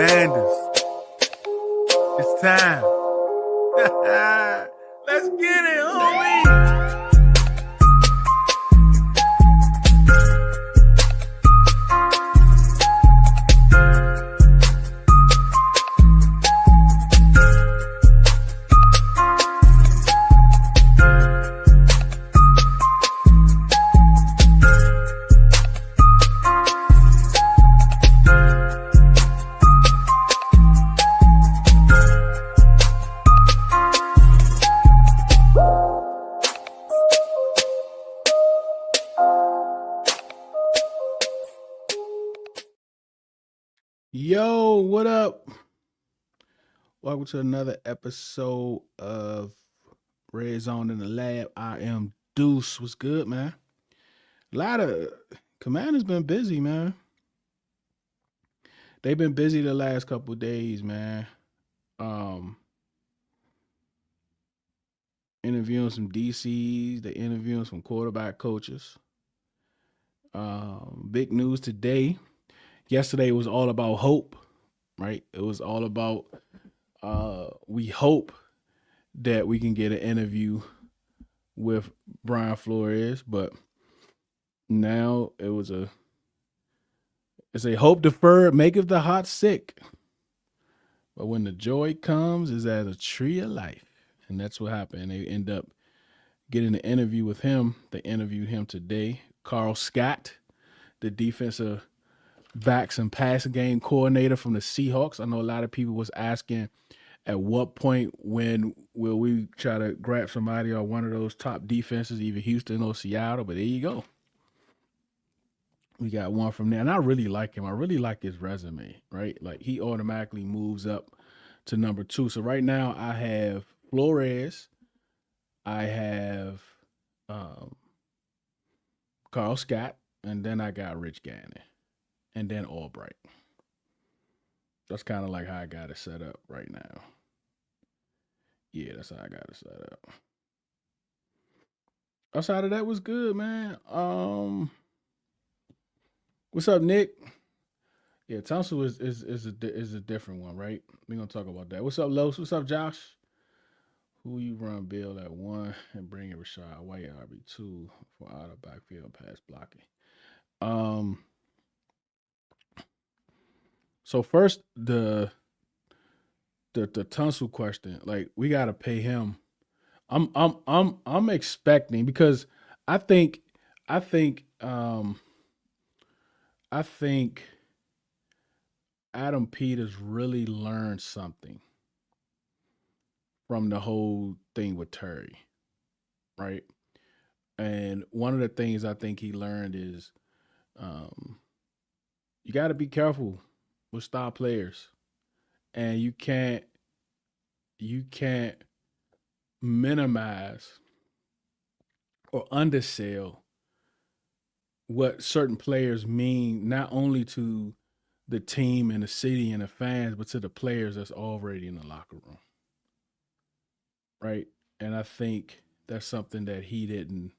Commanders. It's time. Let's get it, homie. Yo, what up? Welcome to another episode of Red Zone in the Lab. I am Deuce. What's good, man? A lot of Commanders been busy, man. They've been busy the last couple of days, man. Interviewing some DCs, they interviewing some quarterback coaches. Big news today. Yesterday was all about hope, right? It was all about we hope that we can get an interview with Brian Flores, but now it's a hope deferred, maketh the heart sick. But when the joy comes, is as a tree of life. And that's what happened. They end up getting an interview with him. They interviewed him today. Carl Scott, the defensive backs and passing game coordinator from the Seahawks. I know a lot of people was asking at what point when will we try to grab somebody or one of those top defenses, either Houston or Seattle, but there you go. We got one from there, and I really like him. I really like his resume, right? Like, he automatically moves up to number 2. So right now I have Flores, I have Carl Scott, and then I got Rich Gannon, and then Albright. That's kind of like how I got it set up right now. Yeah, that's how I got it set up. Outside of that was good, man. What's up, Nick? Yeah, Tunsil is a different one, right? We're gonna talk about that. What's up, Los? What's up, Josh? Who you run Bill at 1 and bring in Rashad White RB2 for out of backfield pass blocking? So first the Tunsil question, like, we gotta pay him. I'm expecting, because I think Adam Peters really learned something from the whole thing with Terry, right? And one of the things I think he learned is you got to be careful with star players, and you can't minimize or undersell what certain players mean, not only to the team and the city and the fans, but to the players that's already in the locker room, right? And I think that's something that he didn't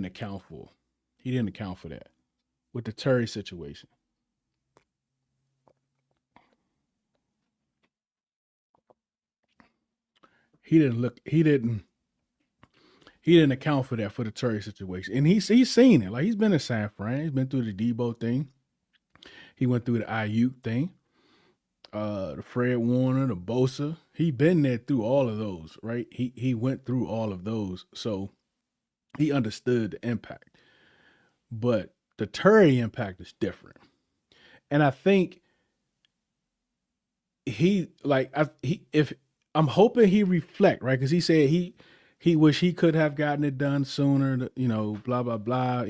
account for. He didn't account for that with the Terry situation. He didn't account for that for the Terry situation. And he's seen it. Like, he's been in San Fran. He's been through the Debo thing. He went through the Ayuk thing. The Fred Warner, the Bosa. He been there through all of those, right? He went through all of those. So he understood the impact. But the Terry impact is different. And I think I'm hoping he reflect, right? Because he said he wish he could have gotten it done sooner, blah, blah, blah,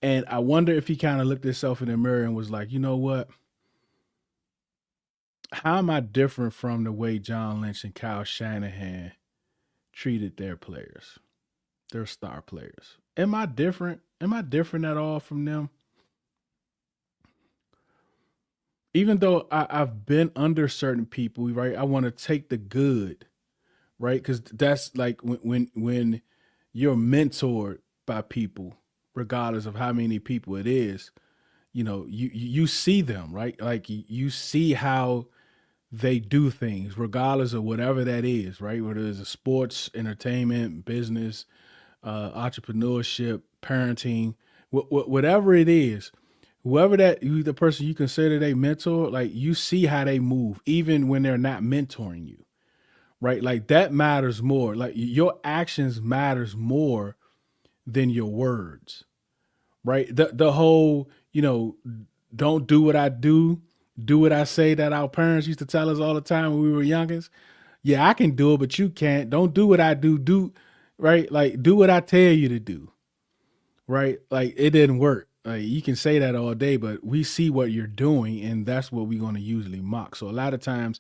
And I wonder if he kind of looked himself in the mirror and was like, you know what? How am I different from the way John Lynch and Kyle Shanahan treated their players, their star players? Am I different? Am I different at all from them? Even though I've been under certain people, right? I want to take the good, right? Because that's like when you're mentored by people, regardless of how many people it is, you see them, right? Like you see how they do things, regardless of whatever that is, right? Whether it's a sports, entertainment, business, entrepreneurship, parenting, whatever it is, whoever the person you consider they mentor, like you see how they move, even when they're not mentoring you, right? Like that matters more. Like your actions matters more than your words, right? The whole, don't do what I do what I say, that our parents used to tell us all the time when we were youngest. Yeah, I can do it, but you can't. Don't do what I do, right? Like do what I tell you to do, right? Like it didn't work. Like you can say that all day, but we see what you're doing, and that's what we're going to usually mock. So a lot of times,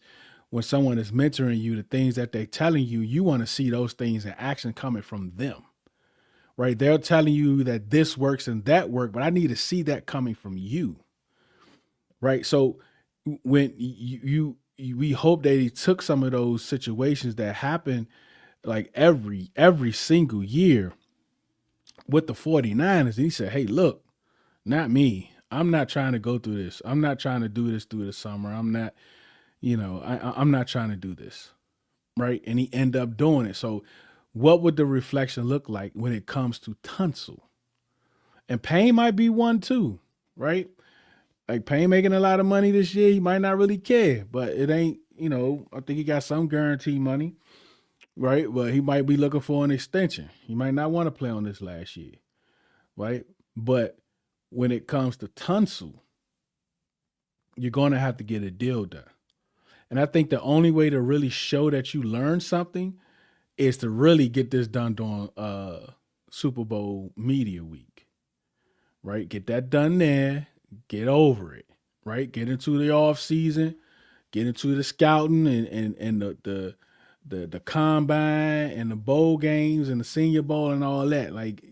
when someone is mentoring you, the things that they're telling you, you want to see those things in action coming from them, right? They're telling you that this works and that work, but I need to see that coming from you, right? So when we hope that he took some of those situations that happen like every single year with the 49ers, and he said, hey, look, not me. I'm not trying to go through this. I'm not trying to do this through the summer. I'm not, I'm not trying to do this. Right. And he ended up doing it. So what would the reflection look like when it comes to Tunsil? And Payne might be one too, right? Like Payne making a lot of money this year. He might not really care, but it ain't, I think he got some guarantee money, right? But he might be looking for an extension. He might not want to play on this last year, right? But when it comes to Tunsil, you're going to have to get a deal done. And I think the only way to really show that you learned something is to really get this done during Super Bowl media week, right? Get that done there, get over it, right? Get into the off season, get into the scouting and the combine and the bowl games and the senior bowl and all that. Like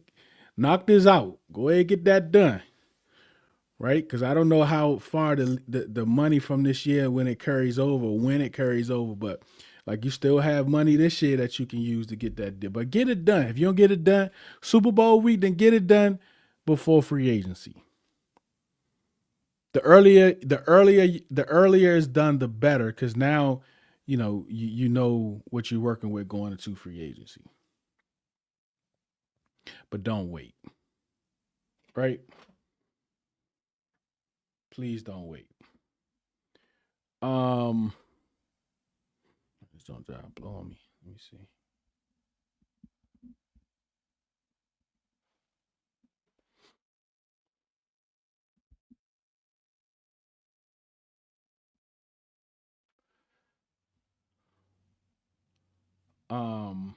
knock this out. Go ahead and get that done, right? Because I don't know how far the money from this year when it carries over, but like you still have money this year that you can use to get that deal. But get it done. If you don't get it done Super Bowl week, then get it done before free agency. The earlier it's done, the better, because now you know what you're working with going into free agency. But don't wait, right? Please don't wait. Um, just don't try to blow on me. Let me see. Um,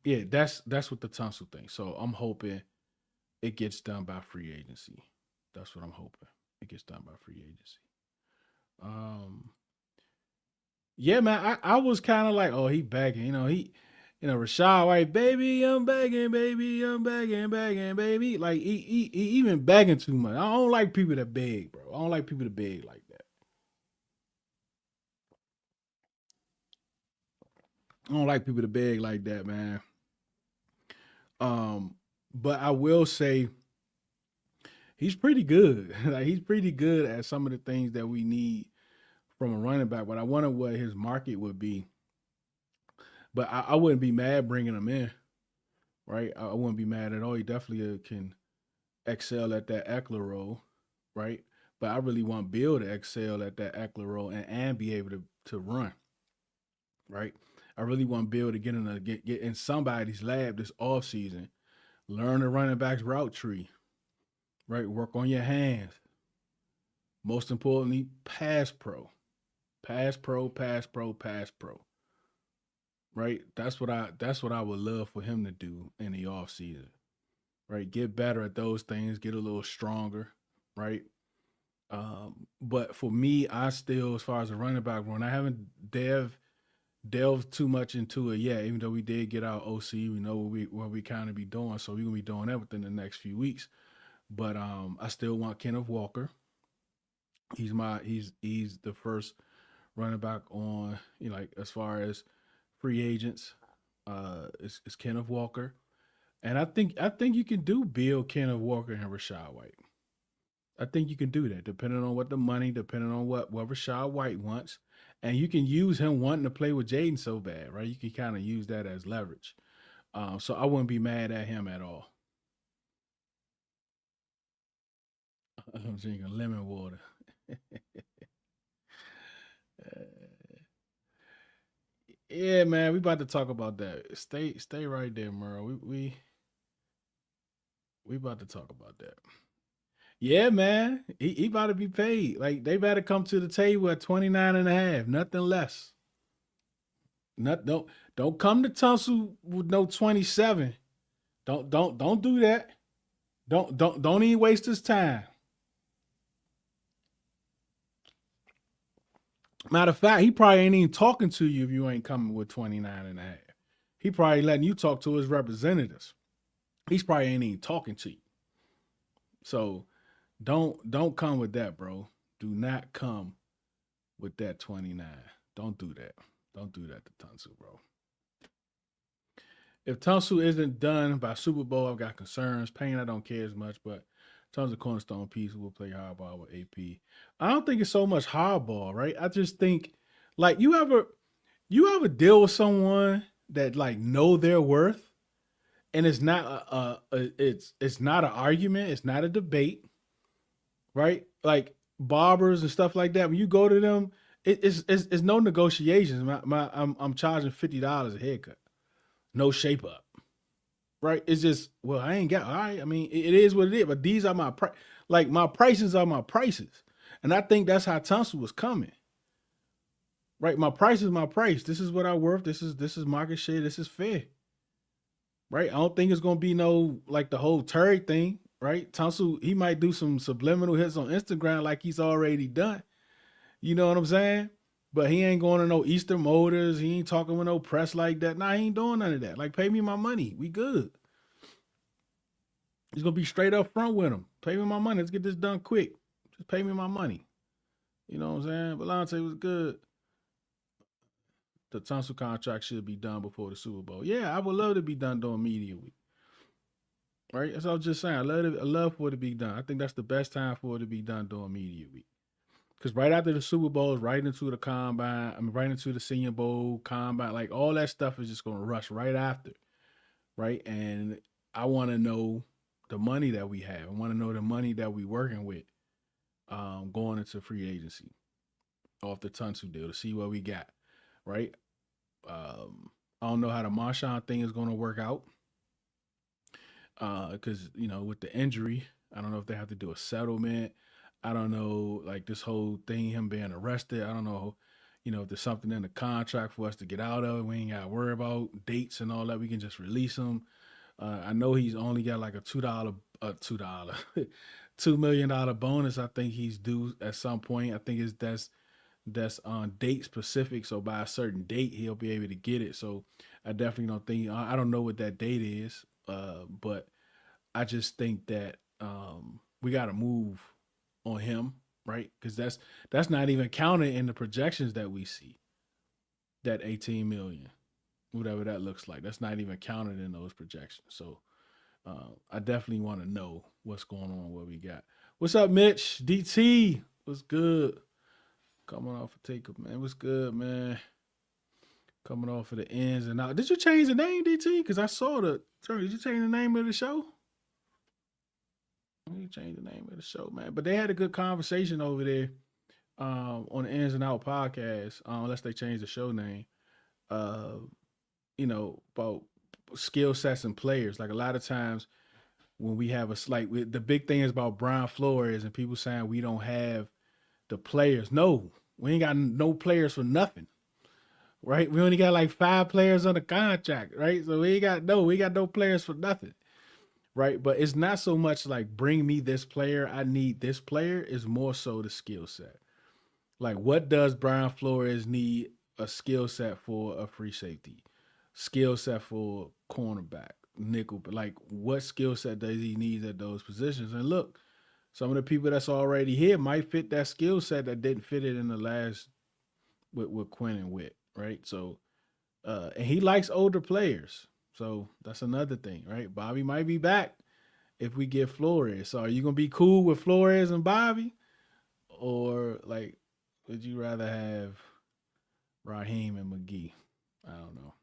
yeah, that's what the tonsil thing. So I'm hoping it gets done by free agency. That's what I'm hoping. It gets done by free agency. Um, yeah, man, I was kind of like, oh, he begging, Rashad White, baby, I'm begging, baby, I'm begging, begging, baby. Like he even begging too much. I don't like people that beg, bro. I don't like people that beg like that. I don't like people to beg like that, man. Um, but I will say he's pretty good. Like he's pretty good at some of the things that we need from a running back. But I wonder what his market would be. But I wouldn't be mad bringing him in, right? I wouldn't be mad at all. He definitely can excel at that Eckler role, right? But I really want Bill to excel at that Eckler role and be able to run, right? I really want Bill to get in somebody's lab this off season, learn the running back's route tree, right? Work on your hands. Most importantly, pass pro, pass pro, pass pro, pass pro, right? That's what I would love for him to do in the off season, right? Get better at those things, get a little stronger, right? But for me, I still, as far as a running back run, I haven't delved too much into it yet. Even though we did get our OC, we know what we kind of be doing, so we're gonna be doing that within the next few weeks. But I still want Kenneth Walker. He's the first running back on, like as far as free agents. It's Kenneth Walker. And I think you can do Bill, Kenneth Walker, and Rashad White. I think you can do that, depending on what the money, depending on what Rashad White wants, and you can use him wanting to play with Jaden so bad, right? You can kind of use that as leverage. So I wouldn't be mad at him at all. I'm drinking lemon water. Yeah, man, we about to talk about that. Stay right there, Merle. We about to talk about that. Yeah, man. He about to be paid. Like they better come to the table at 29 and a half, nothing less. Not don't come to Tunsil with no 27. Don't do that. Don't even waste his time. Matter of fact, he probably ain't even talking to you if you ain't coming with 29 and a half. He probably letting you talk to his representatives. He's probably ain't even talking to you. So don't come with that, bro. Do not come with that 29. Don't do that. Don't do that to Tunsil, bro. If Tunsil isn't done by Super Bowl, I've got concerns. Payne, I don't care as much, but Tunsil cornerstone piece will play hardball with AP. I don't think it's so much hardball, right? I just think like you ever deal with someone that like know their worth and it's not it's not an argument, it's not a debate, right? Like barbers and stuff like that. When you go to them, it's no negotiations. I'm charging $50 a haircut, no shape up, right? It's just well, I ain't got all right. I mean, it is what it is. But these are my like my prices are my prices, and I think that's how Tunsil was coming, right? My price is my price. This is what I worth. This is market share. This is fair, right? I don't think it's gonna be no like the whole Terry thing, right? Tunsil he might do some subliminal hits on Instagram like he's already done. You know what I'm saying? But he ain't going to no Easter Motors. He ain't talking with no press like that. Nah, he ain't doing none of that. Like, pay me my money. We good. He's gonna be straight up front with him. Pay me my money. Let's get this done quick. Just pay me my money. You know what I'm saying? Volante was good. The Tunsil contract should be done before the Super Bowl. Yeah, I would love to be done during media week. Right? That's what I was just saying. I love for it to be done. I think that's the best time for it to be done during media week. Because right after the Super Bowl is right into the combine. I mean, right into the Senior Bowl combine. Like all that stuff is just gonna rush right after, right? And I want to know the money that we have. I want to know the money that we working with going into free agency off the Tunsil deal to see what we got, right? I don't know how the Marshawn thing is going to work out because with the injury, I don't know if they have to do a settlement. I don't know, like this whole thing, him being arrested. I don't know, if there's something in the contract for us to get out of. We ain't got to worry about dates and all that. We can just release him. I know he's only got like a $2, $2 million bonus. I think he's due at some point. I think that's on date specific. So by a certain date, he'll be able to get it. So I definitely don't think I don't know what that date is, but I just think that we got to move on him, right? Because that's not even counted in the projections that we see. That 18 million, whatever that looks like, that's not even counted in those projections. So I definitely want to know what's going on, what we got. What's up, Mitch? DT, what's good? Coming off a take, man. What's good, man? Coming off of the ins and out. Did you change the name, DT? Because I saw the. Sorry, did you change the name of the show? You changed the name of the show, man. But they had a good conversation over there on the Ins and Out podcast, unless they changed the show name. Uh, about skill sets and players. Like a lot of times when we have the big thing is about Brian Flores and people saying we don't have the players. No, we ain't got no players for nothing, right? We only got like 5 players on the contract, right? So we got no players for nothing, right? But it's not so much like bring me this player, I need this player. Is more so the skill set. Like what does Brian Flores need a skill set for a free safety, skill set for cornerback, nickel, but like what skill set does he need at those positions? And look, some of the people that's already here might fit that skill set that didn't fit it in the last with Quinn and Witt, right? So and he likes older players. So that's another thing, right? Bobby might be back if we get Flores. So are you gonna be cool with Flores and Bobby, or like would you rather have Raheem and McGee? I don't know.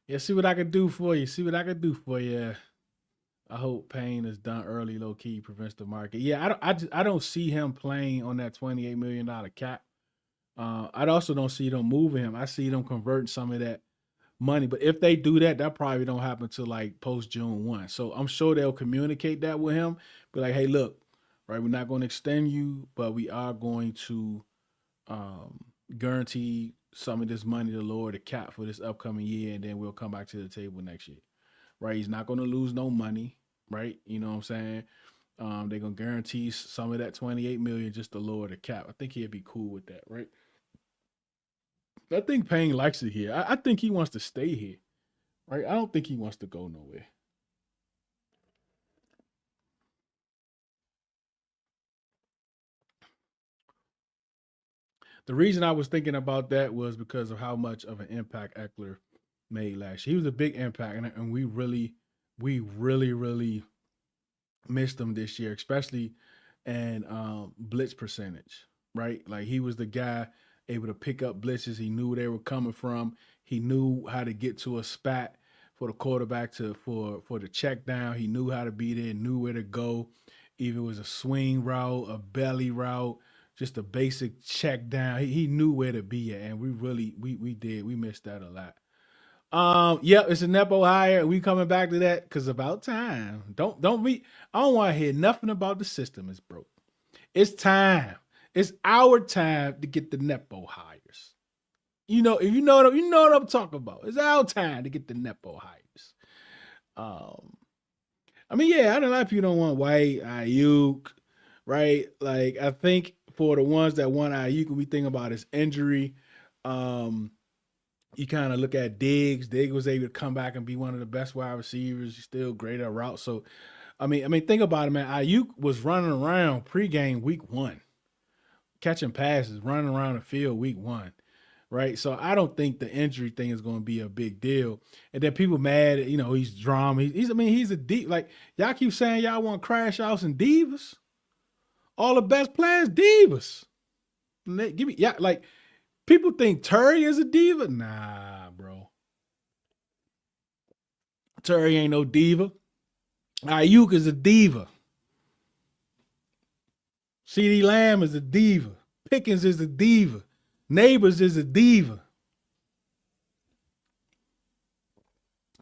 Yeah, see what I can do for you. See what I can do for you. I hope Payne is done early, low key, prevents the market. Yeah, I don't see him playing on that $28 million cap. I also don't see them moving him. I see them converting some of that money. But if they do that, that probably don't happen till like post June 1. So I'm sure they'll communicate that with him. Be like, hey, look, right, we're not going to extend you, but we are going to um, guarantee some of this money to lower the cap for this upcoming year, and then we'll come back to the table next year. Right? He's not going to lose no money. Right? You know what I'm saying? They're gonna guarantee some of that 28 million just to lower the cap. I think he'd be cool with that, right? I think Payne likes it here. I think he wants to stay here, right? I don't think he wants to go nowhere. The reason I was thinking about that was because of how much of an impact Eckler made last year. He was a big impact, and we really missed him this year, especially in blitz percentage, right? Like he was the guy able to pick up blitzes. He knew where they were coming from. He knew how to get to a spot for the quarterback to for the check down. He knew how to be there, knew where to go. Even it was a swing route, a belly route, just a basic check down. He knew where to be at, and we missed that a lot. Yep, it's a Nepo hire. We coming back to that because about time. Don't be. I don't want to hear nothing about the system is broke. It's time. It's our time to get the Nepo hires. You know, if you know what I'm talking about. It's our time to get the Nepo hires. Um, I mean, yeah, I don't know if you don't want White, Ayuk, right? Like, I think for the ones that want Ayuk, we think about his injury. Um, you kind of look at Diggs. Diggs was able to come back and be one of the best wide receivers. He's still great at route. So, I mean, think about it, man. Ayuk was running around pregame week 1, catching passes, running around the field week 1, right? So I don't think the injury thing is going to be a big deal. And then people mad, he's drama. He's a deep. Like y'all keep saying y'all want crash outs and divas. All the best players divas. Give me like people think Terry is a diva. Nah, bro. Terry ain't no diva. Ayuk is a diva. CD Lamb is a diva. Pickens is a diva. Neighbors is a diva.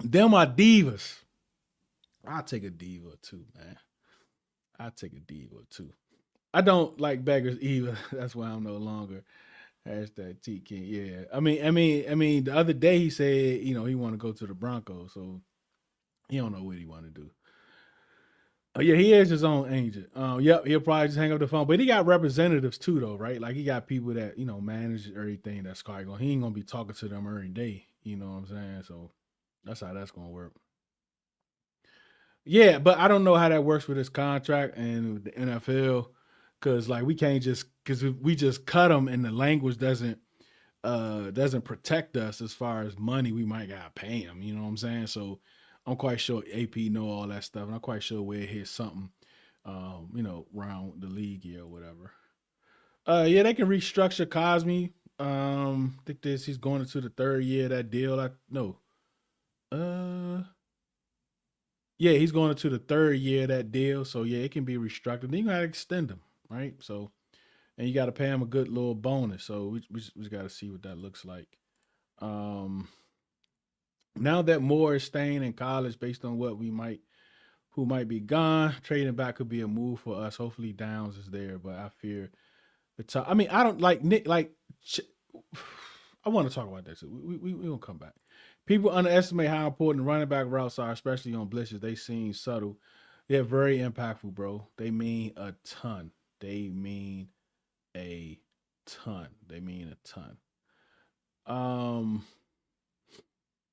Them are divas. I'll take a diva too, man. I'll take a diva too. I don't like beggars either. That's why I'm no longer hashtag T King. Yeah. I mean, the other day he said, he want to go to the Broncos, so he don't know what he want to do. Oh yeah, he is his own agent. Yep, he'll probably just hang up the phone. But he got representatives too, though, right? Like he got people that manage everything. That's going. He ain't gonna be talking to them every day. You know what I'm saying? So that's how that's gonna work. Yeah, but I don't know how that works with his contract and with the NFL, because like we can't just because we just cut him and the language doesn't protect us as far as money we might gotta pay him. You know what I'm saying? So I'm quite sure AP know all that stuff, and I'm quite sure we'll hear something, around the league year or whatever. Yeah, they can restructure Cosme. I think this he's going into the third year of that deal. I no, uh, yeah, he's going into the third year of that deal. So yeah, it can be restructured. Then you gotta extend him, right? So and you got to pay him a good little bonus. So we got to see what that looks like. Um, Now that Moore is staying in college, based on what who might be gone, trading back could be a move for us. Hopefully Downs is there, but I fear the top. I mean, I don't like Nick. I want to talk about this. We will come back. People underestimate how important running back routes are, especially on blitzes. They seem subtle. They're very impactful, bro. They mean a ton. They mean a ton. They mean a ton. Um,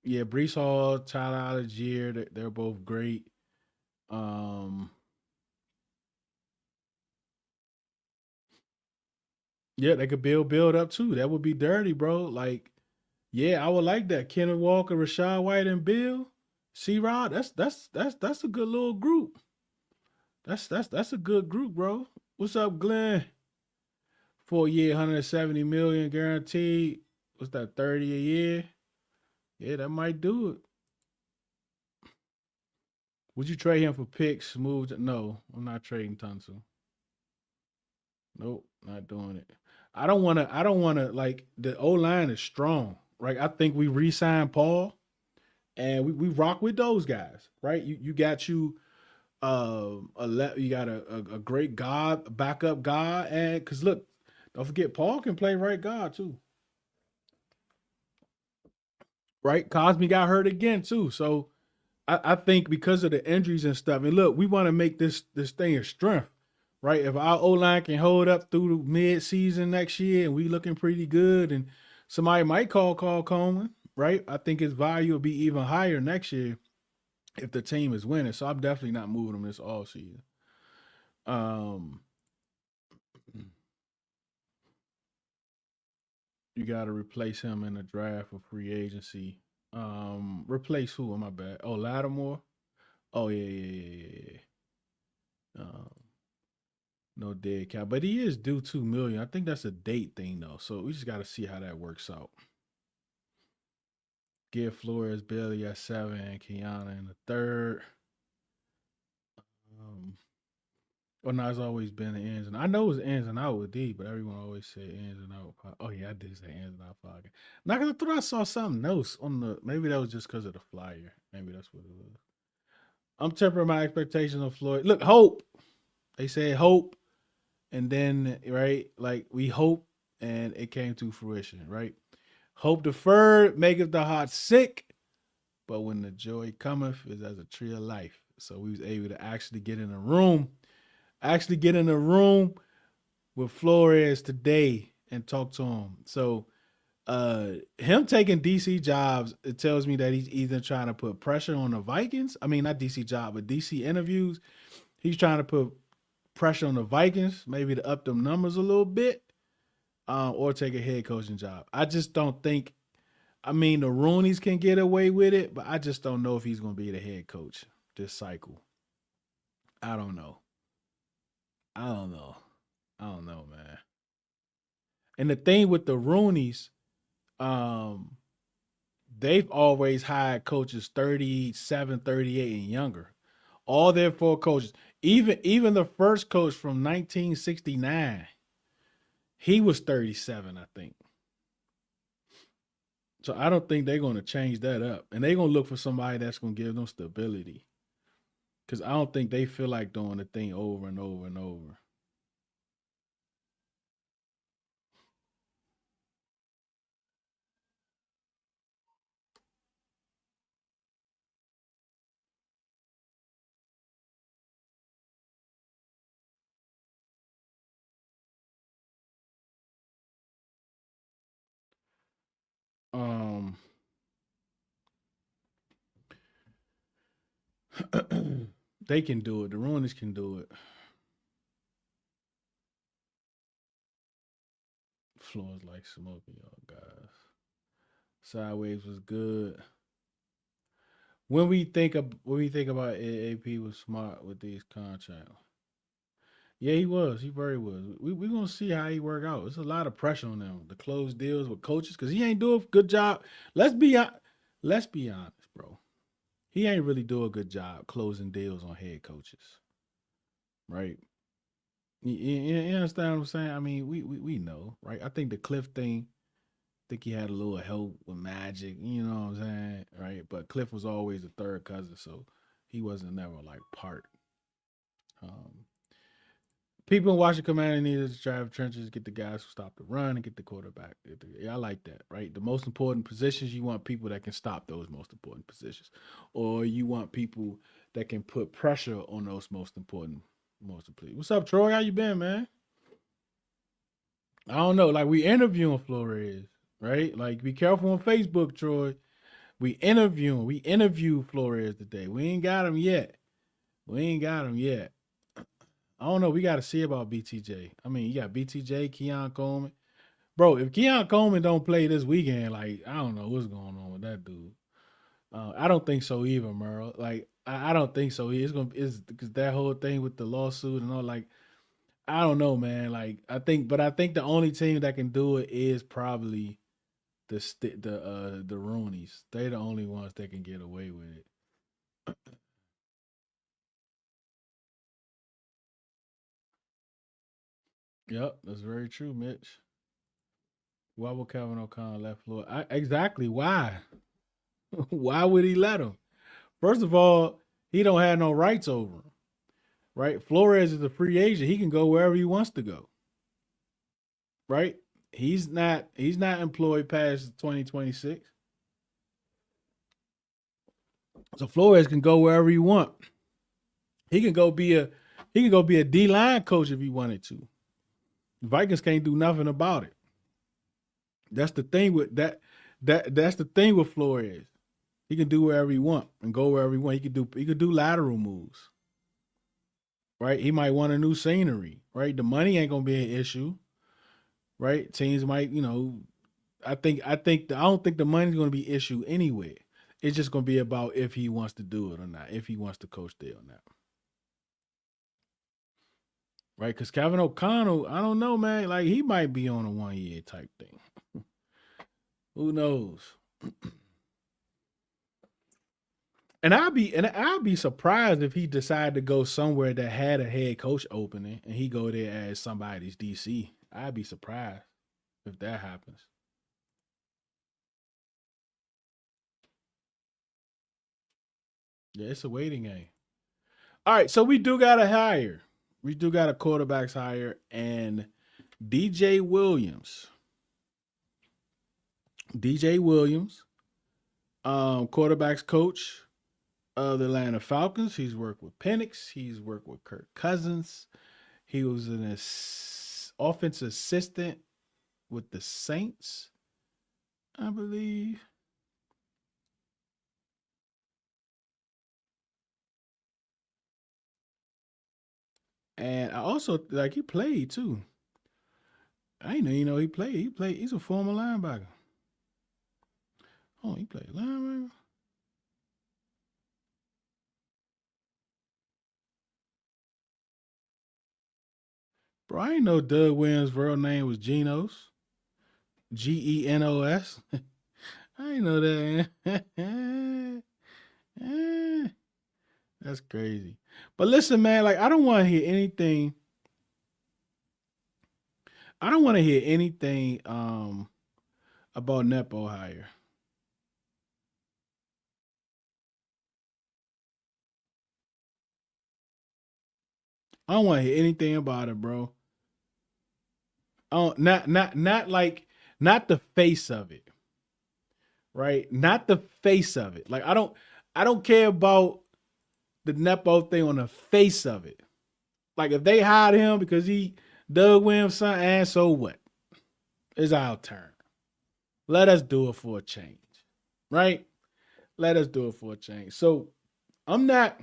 yeah, Brees Hall, Tyler Algier, they're both great. Um, yeah, they could build up too. That would be dirty, bro. Like Yeah, I would like that. Kenneth Walker, Rashad White, and Bill. C Rod, that's a good little group. That's a good group, bro. What's up, Glenn? 4 year, 170 million guaranteed. What's that, 30 a year? Yeah, that might do it. Would you trade him for picks? Smooth? No, I'm not trading Tunsil. Nope, not doing it. I don't want to. I don't want to. Like the O line is strong, right? I think we re-signed Paul, and we rock with those guys, right? You got you you got a great guard, backup guard, and because look, don't forget Paul can play right guard too, right? Cosme got hurt again too, so I think because of the injuries and stuff, and look, we want to make this thing a strength, right? If our O line can hold up through the mid season next year, and we looking pretty good, and somebody might call Coleman, right? I think his value will be even higher next year if the team is winning. So I'm definitely not moving him this all season. Um, you got to replace him in the draft or free agency. Replace who? My bad. Oh, Lattimore. Oh yeah. No dead cap, but he is due 2 million. I think that's a date thing though, so we just got to see how that works out. Give Flores Bailey at 7 and Kiana in the third. Um, well, no, it's always been the ins and I know it's ins and out with D, but everyone always said ins and out. Oh yeah, I did say ins and out pocket. Not gonna throw. I saw something else on the. Maybe that was just because of the flyer. Maybe that's what it was. I'm tempering my expectations on Floyd. Look, hope. They said hope, and then right, like we hope, and it came to fruition. Right, hope deferred maketh the heart sick, but when the joy cometh, is as a tree of life. So we was able to actually get in a room with Flores today and talk to him. So him taking DC jobs, it tells me that he's either trying to put pressure on the Vikings. I mean, not DC job, but DC interviews. He's trying to put pressure on the Vikings, maybe to up them numbers a little bit, or take a head coaching job. I just don't think. I mean, the Roonies can get away with it, but I just don't know if he's going to be the head coach this cycle. I don't know. I don't know. I don't know, man. And the thing with the Roonies, um, they've always hired coaches 37, 38, and younger. All their four coaches, even the first coach from 1969, he was 37, I think. So I don't think they're going to change that up. And they're going to look for somebody that's going to give them stability. Because I don't think they feel like doing the thing over and over and over. Um, they can do it. The Roonies can do it. Floors like smoking, y'all guys. Sideways was good. When we think about AAP was smart with these contracts. Yeah, he was. He very was. We gonna see how he work out. It's a lot of pressure on them to close deals with coaches because he ain't do a good job. Let's be let's be honest, bro. He ain't really do a good job closing deals on head coaches, right? You understand what I'm saying? I mean, we know, right? I think the Cliff thing. I think he had a little help with Magic. You know what I'm saying, right? But Cliff was always a third cousin, so he wasn't never like part. Um, People in Washington Command needed to drive trenches, get the guys who stop the run, and get the quarterback. Yeah, I like that, right? The most important positions, you want people that can stop those most important positions, or you want people that can put pressure on those most important. What's up, Troy? How you been, man? I don't know. Like we interviewing Flores, right? Like be careful on Facebook, Troy. We interview Flores today. We ain't got him yet. We ain't got him yet. I don't know. We got to see about BTJ. I mean, you got BTJ, Keon Coleman. bro. If Keon Coleman don't play this weekend, like I don't know what's going on with that dude. I don't think so either, Merle. Like I don't think so. It's because that whole thing with the lawsuit and all. Like I don't know, man. Like I think the only team that can do it is probably the Roonies. They're the only ones that can get away with it. Yep, that's very true, Mitch. Why would Kevin O'Connor let Floyd? Exactly why? Why would he let him? First of all, he don't have no rights over him, right? Flores is a free agent. He can go wherever he wants to go, right? He's not employed past 2026. So Flores can go wherever he want. He can go be a he can go be a D line coach if he wanted to. Vikings can't do nothing about it. That's the thing with that's the thing with Flores. He can do wherever he want and go wherever he want. He could do lateral moves, right? He might want a new scenery, right? The money ain't gonna be an issue, right? Teams might, I don't think the money's gonna be an issue anyway. It's just gonna be about if he wants to do it or not, if he wants to coach there or not, right? Because Kevin O'Connell, I don't know, man. Like he might be on a 1 year type thing. Who knows? And I'd be surprised if he decided to go somewhere that had a head coach opening and he go there as somebody's DC. I'd be surprised if that happens. Yeah, it's a waiting game. All right, so we do got a hire. We do got a quarterbacks hire and DJ Williams. DJ Williams, quarterbacks coach of the Atlanta Falcons. He's worked with Penix. He's worked with Kirk Cousins. He was an offensive assistant with the Saints, I believe. And I also like he played too. I didn't know, he played. He played. He's a former linebacker. Oh, he played linebacker. Bro, I didn't know Doug Williams' real name was Genos. Genos. I didn't know that. That's crazy. But listen, man, like I don't want to hear anything. I don't want to hear anything about Nepo hire. I don't want to hear anything about it, bro. Oh, not like not the face of it, right? Not the face of it. Like I don't care about the Nepo thing on the face of it. Like if they hired him because he Doug Williams' son, and so what? It's our turn. Let us do it for a change, right? Let us do it for a change. So I'm not,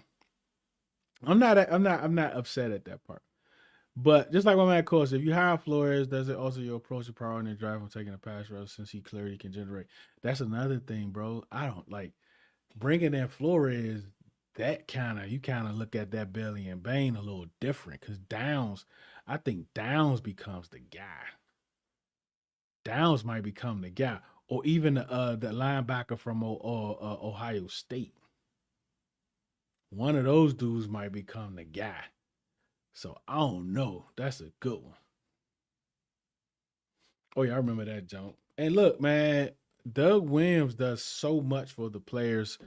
I'm not upset at that part. But just like my man Course, if you hire Flores, does it also your approach to priority and drive from taking a pass rush since he clearly can generate? That's another thing, bro. I don't like bringing in Flores. That you kind of look at that Billy and Bain a little different because Downs, I think Downs becomes the guy. Downs might become the guy, or even the linebacker from Ohio State. One of those dudes might become the guy. So I don't know. That's a good one. Oh yeah, I remember that jump. And look, man, Doug Williams does so much for the players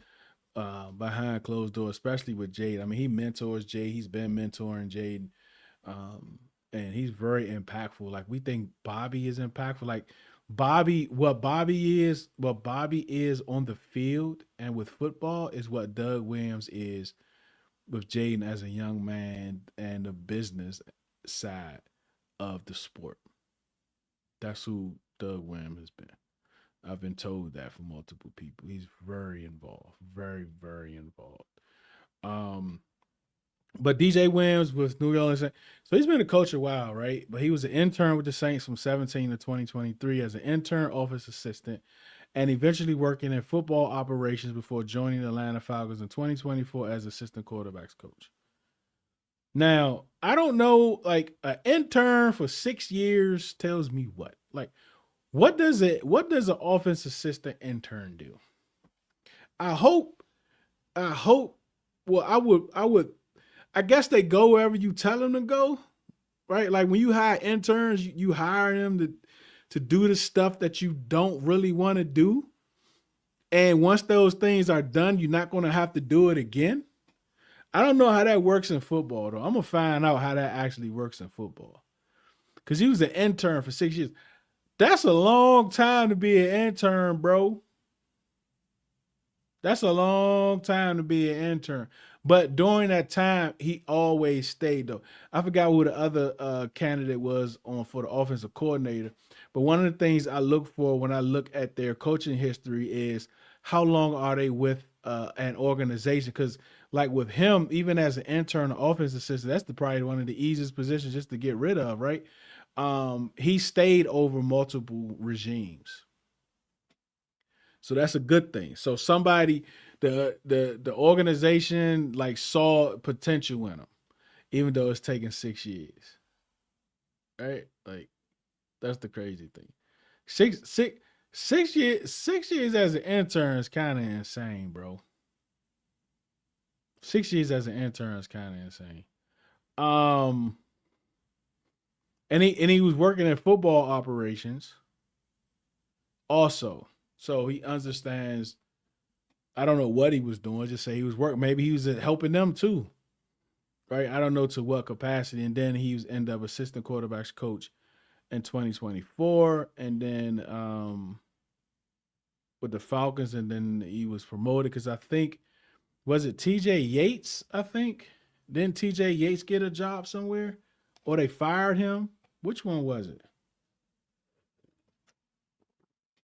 behind closed doors, especially with Jade. I mean, he mentors Jade. He's been mentoring Jade, and he's very impactful. Like we think Bobby is impactful. Like what Bobby is on the field and with football is what Doug Williams is with Jaden as a young man and the business side of the sport. That's who Doug Williams has been. I've been told that from multiple people. He's very involved, very, very involved. Um, But DJ Williams with New Orleans, so he's been a coach a while, right? But he was an intern with the Saints from 17 to 2023 as an intern office assistant, and eventually working in football operations before joining the Atlanta Falcons in 2024 as assistant quarterbacks coach. Now, I don't know, like an intern for 6 years tells me what? Like, what does an office assistant intern do? I hope, I hope, well, I guess they go wherever you tell them to go, right? Like when you hire interns, you hire them to do the stuff that you don't really want to do. And once those things are done, you're not going to have to do it again. I don't know how that works in football, though. I'm going to find out how that actually works in football. Because he was an intern for 6 years. That's a long time to be an intern, bro. That's a long time to be an intern. But during that time, he always stayed though. I forgot who the other candidate was on for the offensive coordinator. But one of the things I look for when I look at their coaching history is how long are they with an organization? Because like with him, even as an intern offense assistant, that's probably one of the easiest positions just to get rid of, right? He stayed over multiple regimes. So that's a good thing. So somebody, the organization like saw potential in him, even though it's taking 6 years. Right? Like that's the crazy thing. Six six 6 years 6 years as an intern is kind of insane, bro. 6 years as an intern is kind of insane. Um, and he was working in football operations also, so he understands. I don't know what he was doing. Just say he was working. Maybe he was helping them too, right? I don't know to what capacity. And then he was end up assistant quarterbacks coach in 2024, and then with the Falcons, and then he was promoted because I think was it T.J. Yates? I think didn't T.J. Yates get a job somewhere, or they fired him? Which one was it?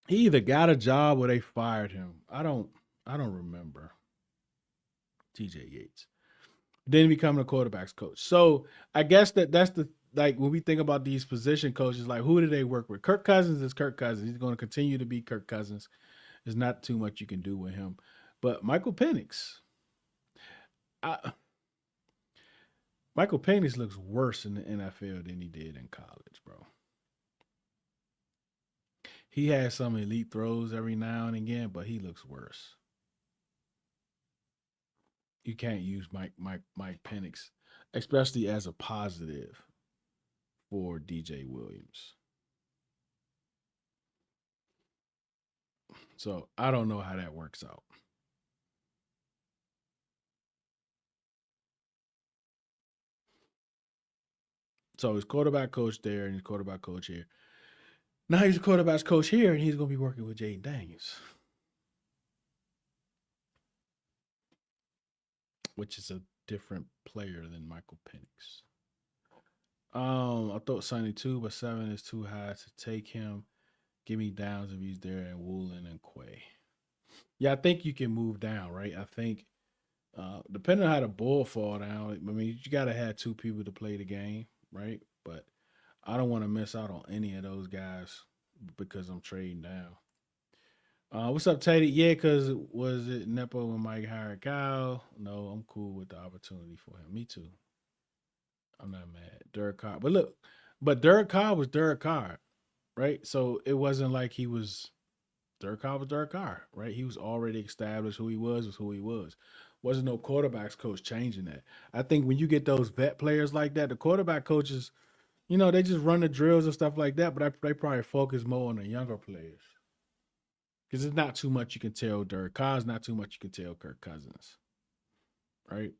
He either got a job or they fired him. I don't remember T.J. Yates. Then becoming a quarterbacks coach. So I guess that's the like when we think about these position coaches, like who do they work with? Kirk Cousins is Kirk Cousins. He's going to continue to be Kirk Cousins. There's not too much you can do with him. But I, Michael Penix looks worse in the NFL than he did in college, bro. He has some elite throws every now and again, but he looks worse. You can't use Mike Penix, especially as a positive for DJ Williams. So I don't know how that works out. So he's quarterback coach there and he's quarterback coach here. Now he's a quarterback coach here and he's going to be working with Jay Daniels, which is a different player than Michael Penix. I thought Sonny too, but 7 is too high to take him. Give me downs if he's there and Woolen and Quay. Yeah, I think you can move down, right? I think depending on how the ball fall down, I mean, you got to have two people to play the game, right? But I don't want to miss out on any of those guys because I'm trading down. What's up, Teddy? Yeah, because was it Nepo when Mike hired Kyle? No, I'm cool with the opportunity for him. Me too. I'm not mad. Derek Carr. But look, but Derek Carr was Derek Carr, right? So it wasn't like he was Derek Carr was Derek Carr, right? He was already established who he was who he was. Wasn't no quarterbacks coach changing that. I think when you get those vet players like that, the quarterback coaches, they just run the drills and stuff like that, but they probably focus more on the younger players. Because it's not too much you can tell Derek Carr's not too much you can tell Kirk Cousins, right?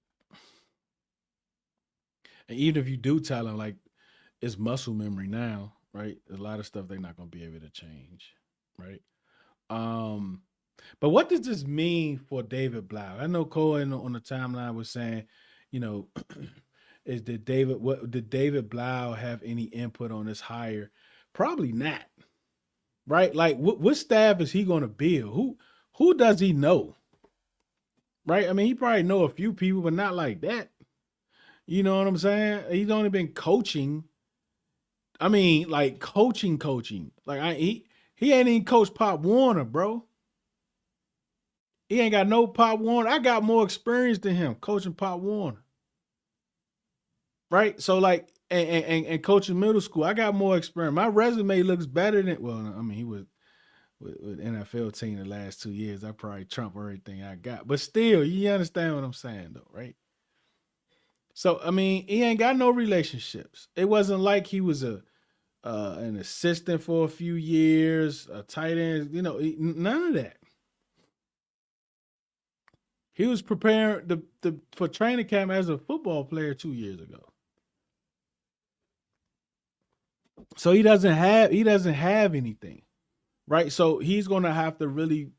And even if you do tell him, like, it's muscle memory now, right? There's a lot of stuff they're not going to be able to change, right? Um, but what does this mean for David Blau? I know Cole on the timeline was saying, you know, is did David Blau have any input on this hire? Probably not, right? Like, what staff is he going to build? Who does he know, right? I mean, he probably know a few people, but not like that. You know what I'm saying? He's only been coaching. I mean, like coaching. He ain't even coached Pop Warner, bro. He ain't got no Pop Warner. I got more experience than him coaching Pop Warner, right? So like, and coaching middle school, I got more experience. My resume looks better than. Well, I mean, he was with NFL team the last 2 years. I probably trump everything I got, but still, you understand what I'm saying, though, right? So I mean, he ain't got no relationships. It wasn't like he was a an assistant for a few years, a tight end. You know, none of that. He was preparing for training camp as a football player 2 years ago. So he doesn't have anything, right? So he's gonna have to really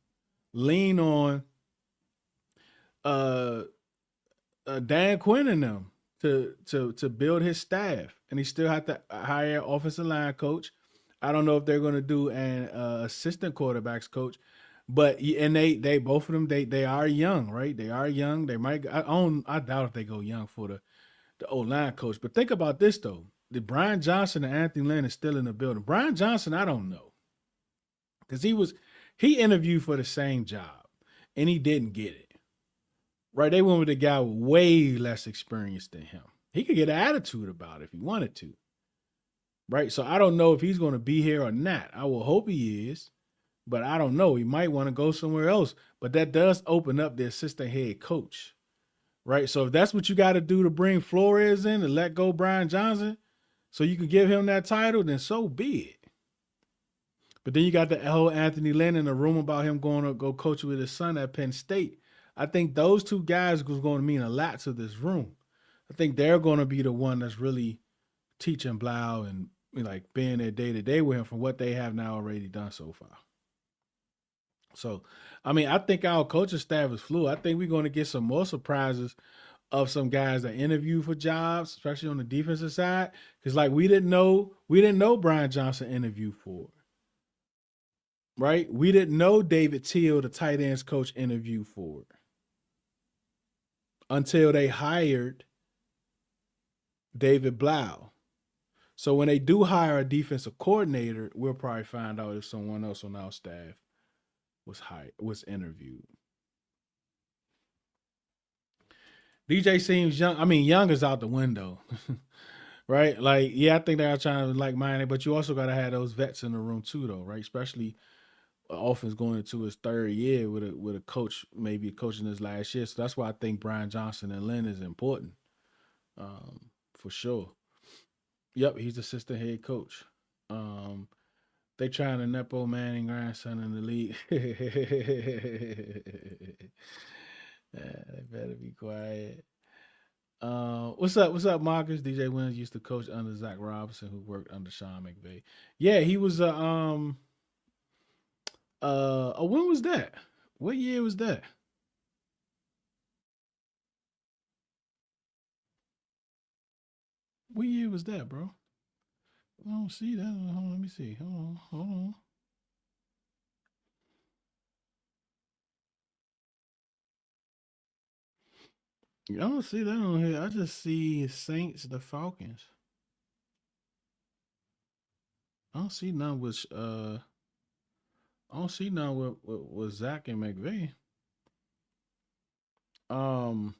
lean on uh, Dan Quinn and them to build his staff, and he still have to hire an offensive line coach. I don't know if they're going to do an assistant quarterbacks coach, but and they both of them they are young, right? They are young. They might I doubt if they go young for the O line coach. But think about this though: the Brian Johnson and Anthony Lynn is still in the building. Brian Johnson, I don't know because he interviewed for the same job and he didn't get it. Right? They went with a guy with way less experience than him. He could get an attitude about it if he wanted to. Right? So I don't know if he's going to be here or not. I will hope he is, but I don't know. He might want to go somewhere else. But that does open up the assistant head coach. Right? So if that's what you got to do to bring Flores in and let go Brian Johnson so you can give him that title, then so be it. But then you got the whole Anthony Lynn in the room about him going to go coach with his son at Penn State. I think those two guys was going to mean a lot to this room. I think they're going to be the one that's really teaching Blau and like being there day to day with him from what they have now already done so far. So, I mean, I think our coaching staff is fluid. I think we're going to get some more surprises of some guys that interview for jobs, especially on the defensive side. Because like we didn't know Brian Johnson interviewed for it, right? We didn't know David Teal, the tight ends coach, interviewed for it until they hired David Blau. So when they do hire a defensive coordinator, we'll probably find out if someone else on our staff was interviewed. DJ seems young. I mean, young is out the window, right? Like, yeah, I think they are trying to like mine, but you also got to have those vets in the room too, though, right? Especially offense going into his third year with a coach, maybe coaching his last year. So that's why I think Brian Johnson and Lynn is important, for sure. Yep, he's assistant head coach. Um, they trying to nepo Manning grandson in the league. They better be quiet. What's up? What's up, Marcus? DJ Williams used to coach under Zach Robinson, who worked under Sean McVay. Yeah, he was when was that? What year was that? What year was that, bro? I don't see that. Hold on, let me see. Hold on. I don't see that on here. I just see Saints, the Falcons. I don't see none with I don't see none with Zach and McVay. Um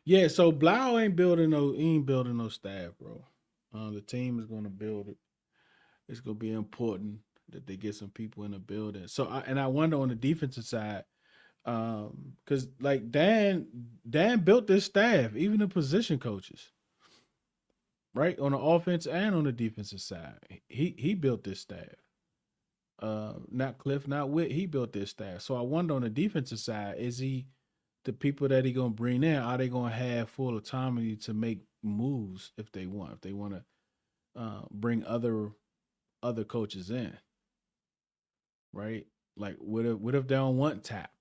yeah, so Blau ain't building no staff, bro. The team is gonna build it. It's gonna be important that they get some people in the building. So I wonder on the defensive side, because like Dan built this staff, even the position coaches, right? On the offense and on the defensive side. He built this staff. Not Cliff, not Witt. He built this staff. So I wonder on the defensive side, is he the people that he gonna bring in? Are they gonna have full autonomy to make moves if they want? If they want to bring other coaches in, right? Like what if they don't want Tap?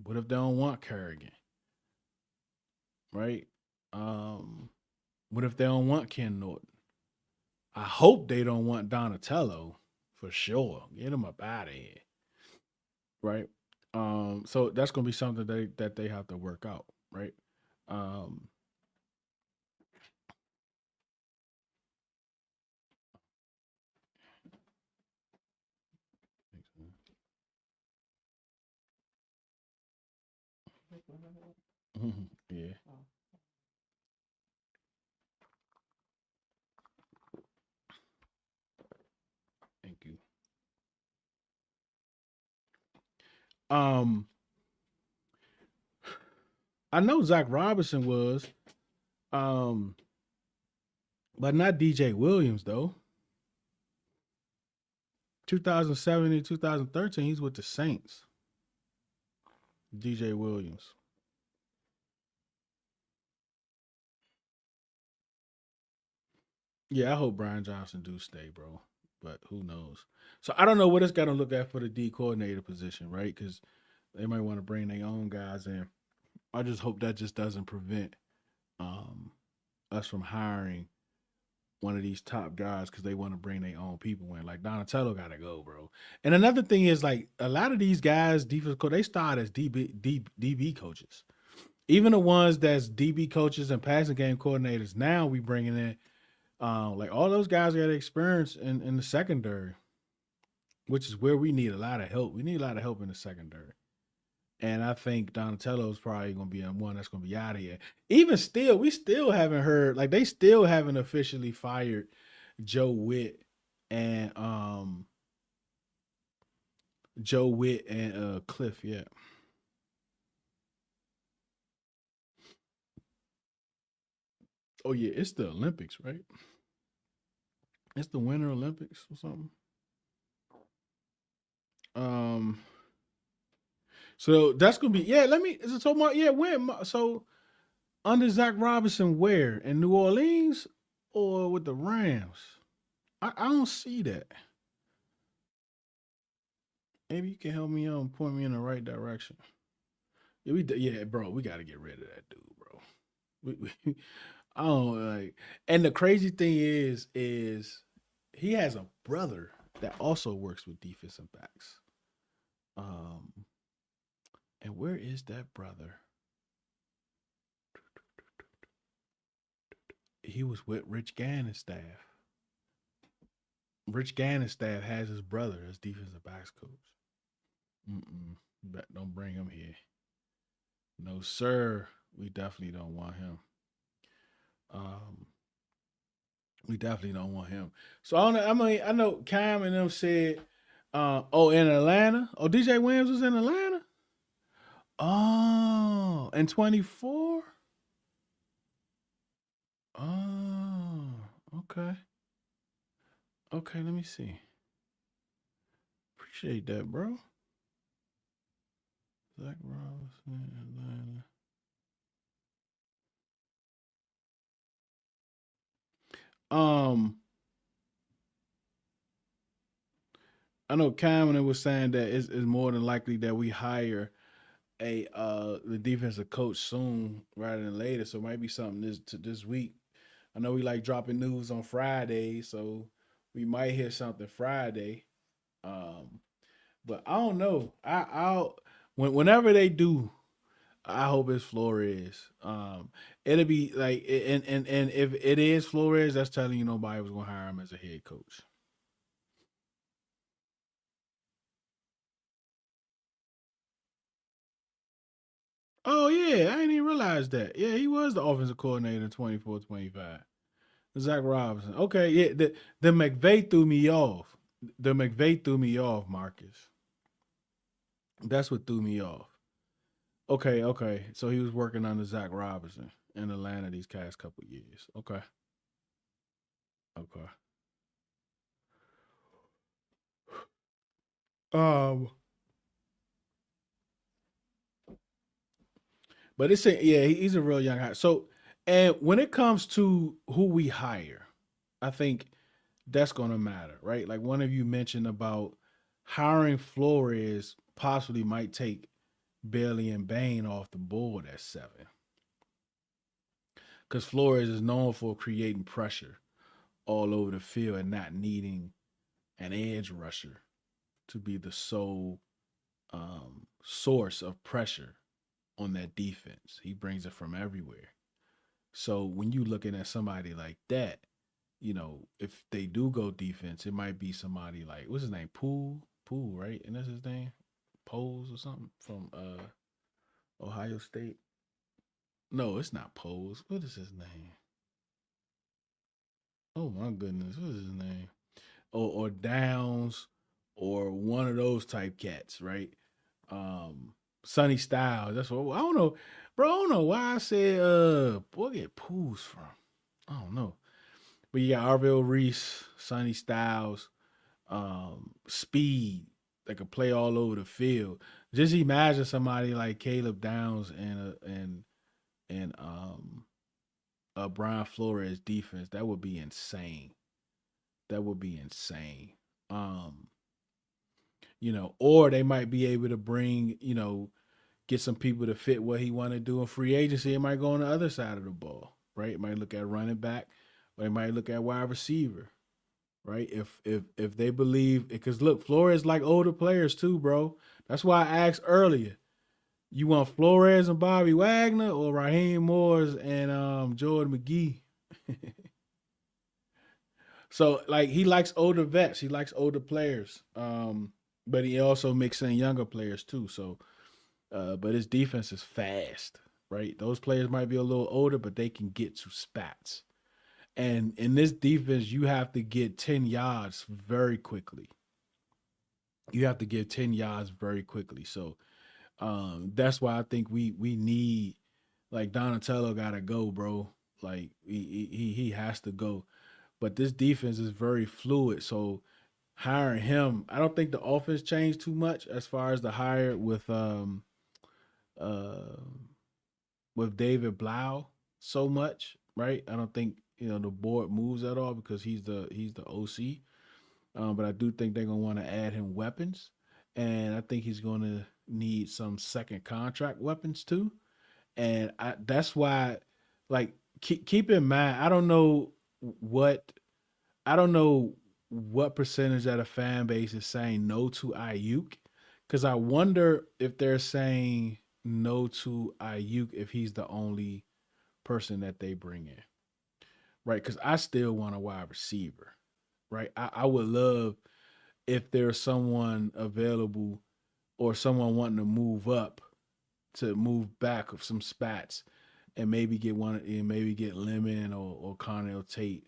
What if they don't want Kerrigan, right? Um, what if they don't want Ken Norton? I hope they don't want Donatello for sure. Get him up out of here, right? So that's gonna be something that they have to work out, right? Um, yeah, thank you. Um, I know Zach Robinson was, um, but not DJ Williams though. 2007 and 2013, he's with the Saints. DJ Williams. Yeah, I hope Brian Johnson do stay, bro. But who knows? So I don't know what it's got to look at for the D coordinator position, right? Because they might want to bring their own guys in. I just hope that just doesn't prevent um, us from hiring one of these top guys because they want to bring their own people in. Like Donatello got to go, bro. And another thing is like a lot of these guys, defense coach, they start as DB coaches. Even the ones that's DB coaches and passing game coordinators. Now we bringing in like all those guys got experience in the secondary, which is where we need a lot of help. We need a lot of help in the secondary. And I think Donatello's probably going to be one that's going to be out of here. Even still, we still haven't heard, like, they still haven't officially fired Joe Witt and Cliff yet. Oh yeah, it's the Olympics, right? It's the Winter Olympics or something. Um, so that's gonna be yeah. Let me. Is it so much? Yeah, when so under Zach Robinson, where in New Orleans or with the Rams? I don't see that. Maybe you can help me out and point me in the right direction. Yeah, yeah, bro, we got to get rid of that dude, bro. I don't like. And the crazy thing is he has a brother that also works with defensive backs. Um, and where is that brother? He was with Rich Gannon's staff. Rich Gannon's staff has his brother as defensive backs coach. Mm-mm. Don't bring him here. No, sir. We definitely don't want him. Um, we definitely don't want him. So I don't know. I mean, I know Cam and them said, "Oh, in Atlanta. Oh, DJ Williams was in Atlanta. Oh, in 24. Oh, okay, okay. Let me see. Appreciate that, bro. Zach Robinson, Atlanta. Um, I know Cameron was saying that it's more than likely that we hire a the defensive coach soon rather than later. So it might be something this week. I know we like dropping news on Friday, so we might hear something Friday. Um, but I don't know. I'll whenever they do, I hope it's Flores. It'll be like and if it is Flores, that's telling you nobody was gonna hire him as a head coach. Oh yeah, I didn't even realize that. Yeah, he was the offensive coordinator in 24-25. Zach Robinson. Okay, yeah, the McVay threw me off. The McVay threw me off, Marcus. That's what threw me off. Okay, okay. So he was working under Zach Robinson in Atlanta these past couple years. Okay, okay. Um, but it's a yeah, he's a real young hire. So, and when it comes to who we hire, I think that's gonna matter, right? Like one of you mentioned about hiring Flores possibly might take Bailey and Bain off the board at 7 because Flores is known for creating pressure all over the field and not needing an edge rusher to be the sole source of pressure on that defense. He brings it from everywhere. So when you looking at somebody like that, if they do go defense, it might be somebody like what's his name, Poole, right? And that's his name, Poles or something from Ohio State. No, it's not Poles. What is his name? Oh my goodness, what is his name? Or Downs, or one of those type cats, right? Um, Sonny Styles. That's what I don't know, bro. I don't know why I said where get Pools from. I don't know, but you got Arville Reese, Sonny Styles, speed that could play all over the field. Just imagine somebody like Caleb Downs and Brian Flores defense. That would be insane. That would be insane. Um, or they might be able to bring, get some people to fit what he want to do in free agency. It might go on the other side of the ball, right? It might look at running back, or they might look at wide receiver, right? If they believe, because look, Flores like older players too, bro. That's why I asked earlier. You want Flores and Bobby Wagner or Raheem Morris and Jordan McGee? So like he likes older vets, he likes older players, but he also mixes in younger players too. So, but his defense is fast, right? Those players might be a little older, but they can get to spats. And in this defense, you have to get 10 yards very quickly. You have to get 10 yards very quickly. So that's why I think we need like Donatello gotta go, bro. Like he has to go. But this defense is very fluid. So hiring him, I don't think the offense changed too much as far as the hire uh with David Blau so much, right? I don't think the board moves at all because he's the OC. But I do think they're gonna want to add him weapons, and I think he's gonna need some second contract weapons too. And that's why, like, keep in mind, what I don't know what percentage of the fan base is saying no to Ayuk, because I wonder if they're saying no to Ayuk if he's the only person that they bring in, right? Because I still want a wide receiver, right? I would love if there's someone available or someone wanting to move up to move back of some spats and maybe get Lemon or Connell Tate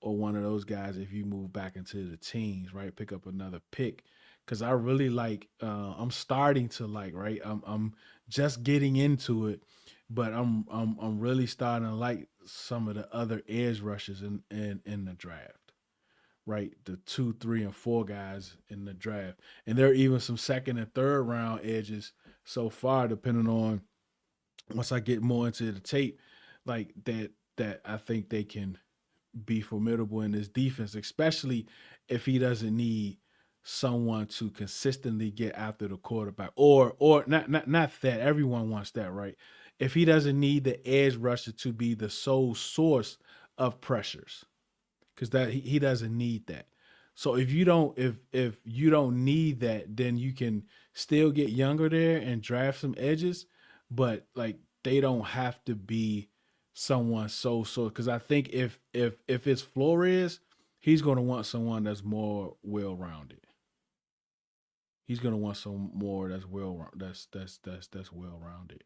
or one of those guys if you move back into the teams, right? Pick up another pick. Cause I really like I'm starting to like, right? I'm just getting into it, but I'm really starting to like some of the other edge rushers in the draft, right? The 2, 3, and 4 guys in the draft. And there are even some second and third round edges so far, depending on once I get more into the tape, like that I think they can be formidable in this defense, especially if he doesn't need someone to consistently get after the quarterback. Or not that everyone wants that, right? If he doesn't need the edge rusher to be the sole source of pressures, because that he doesn't need that. So if you don't need that, then you can still get younger there and draft some edges, but like they don't have to be someone so because I think if it's Flores, he's gonna want someone that's more well rounded. He's gonna want some more that's that's well rounded.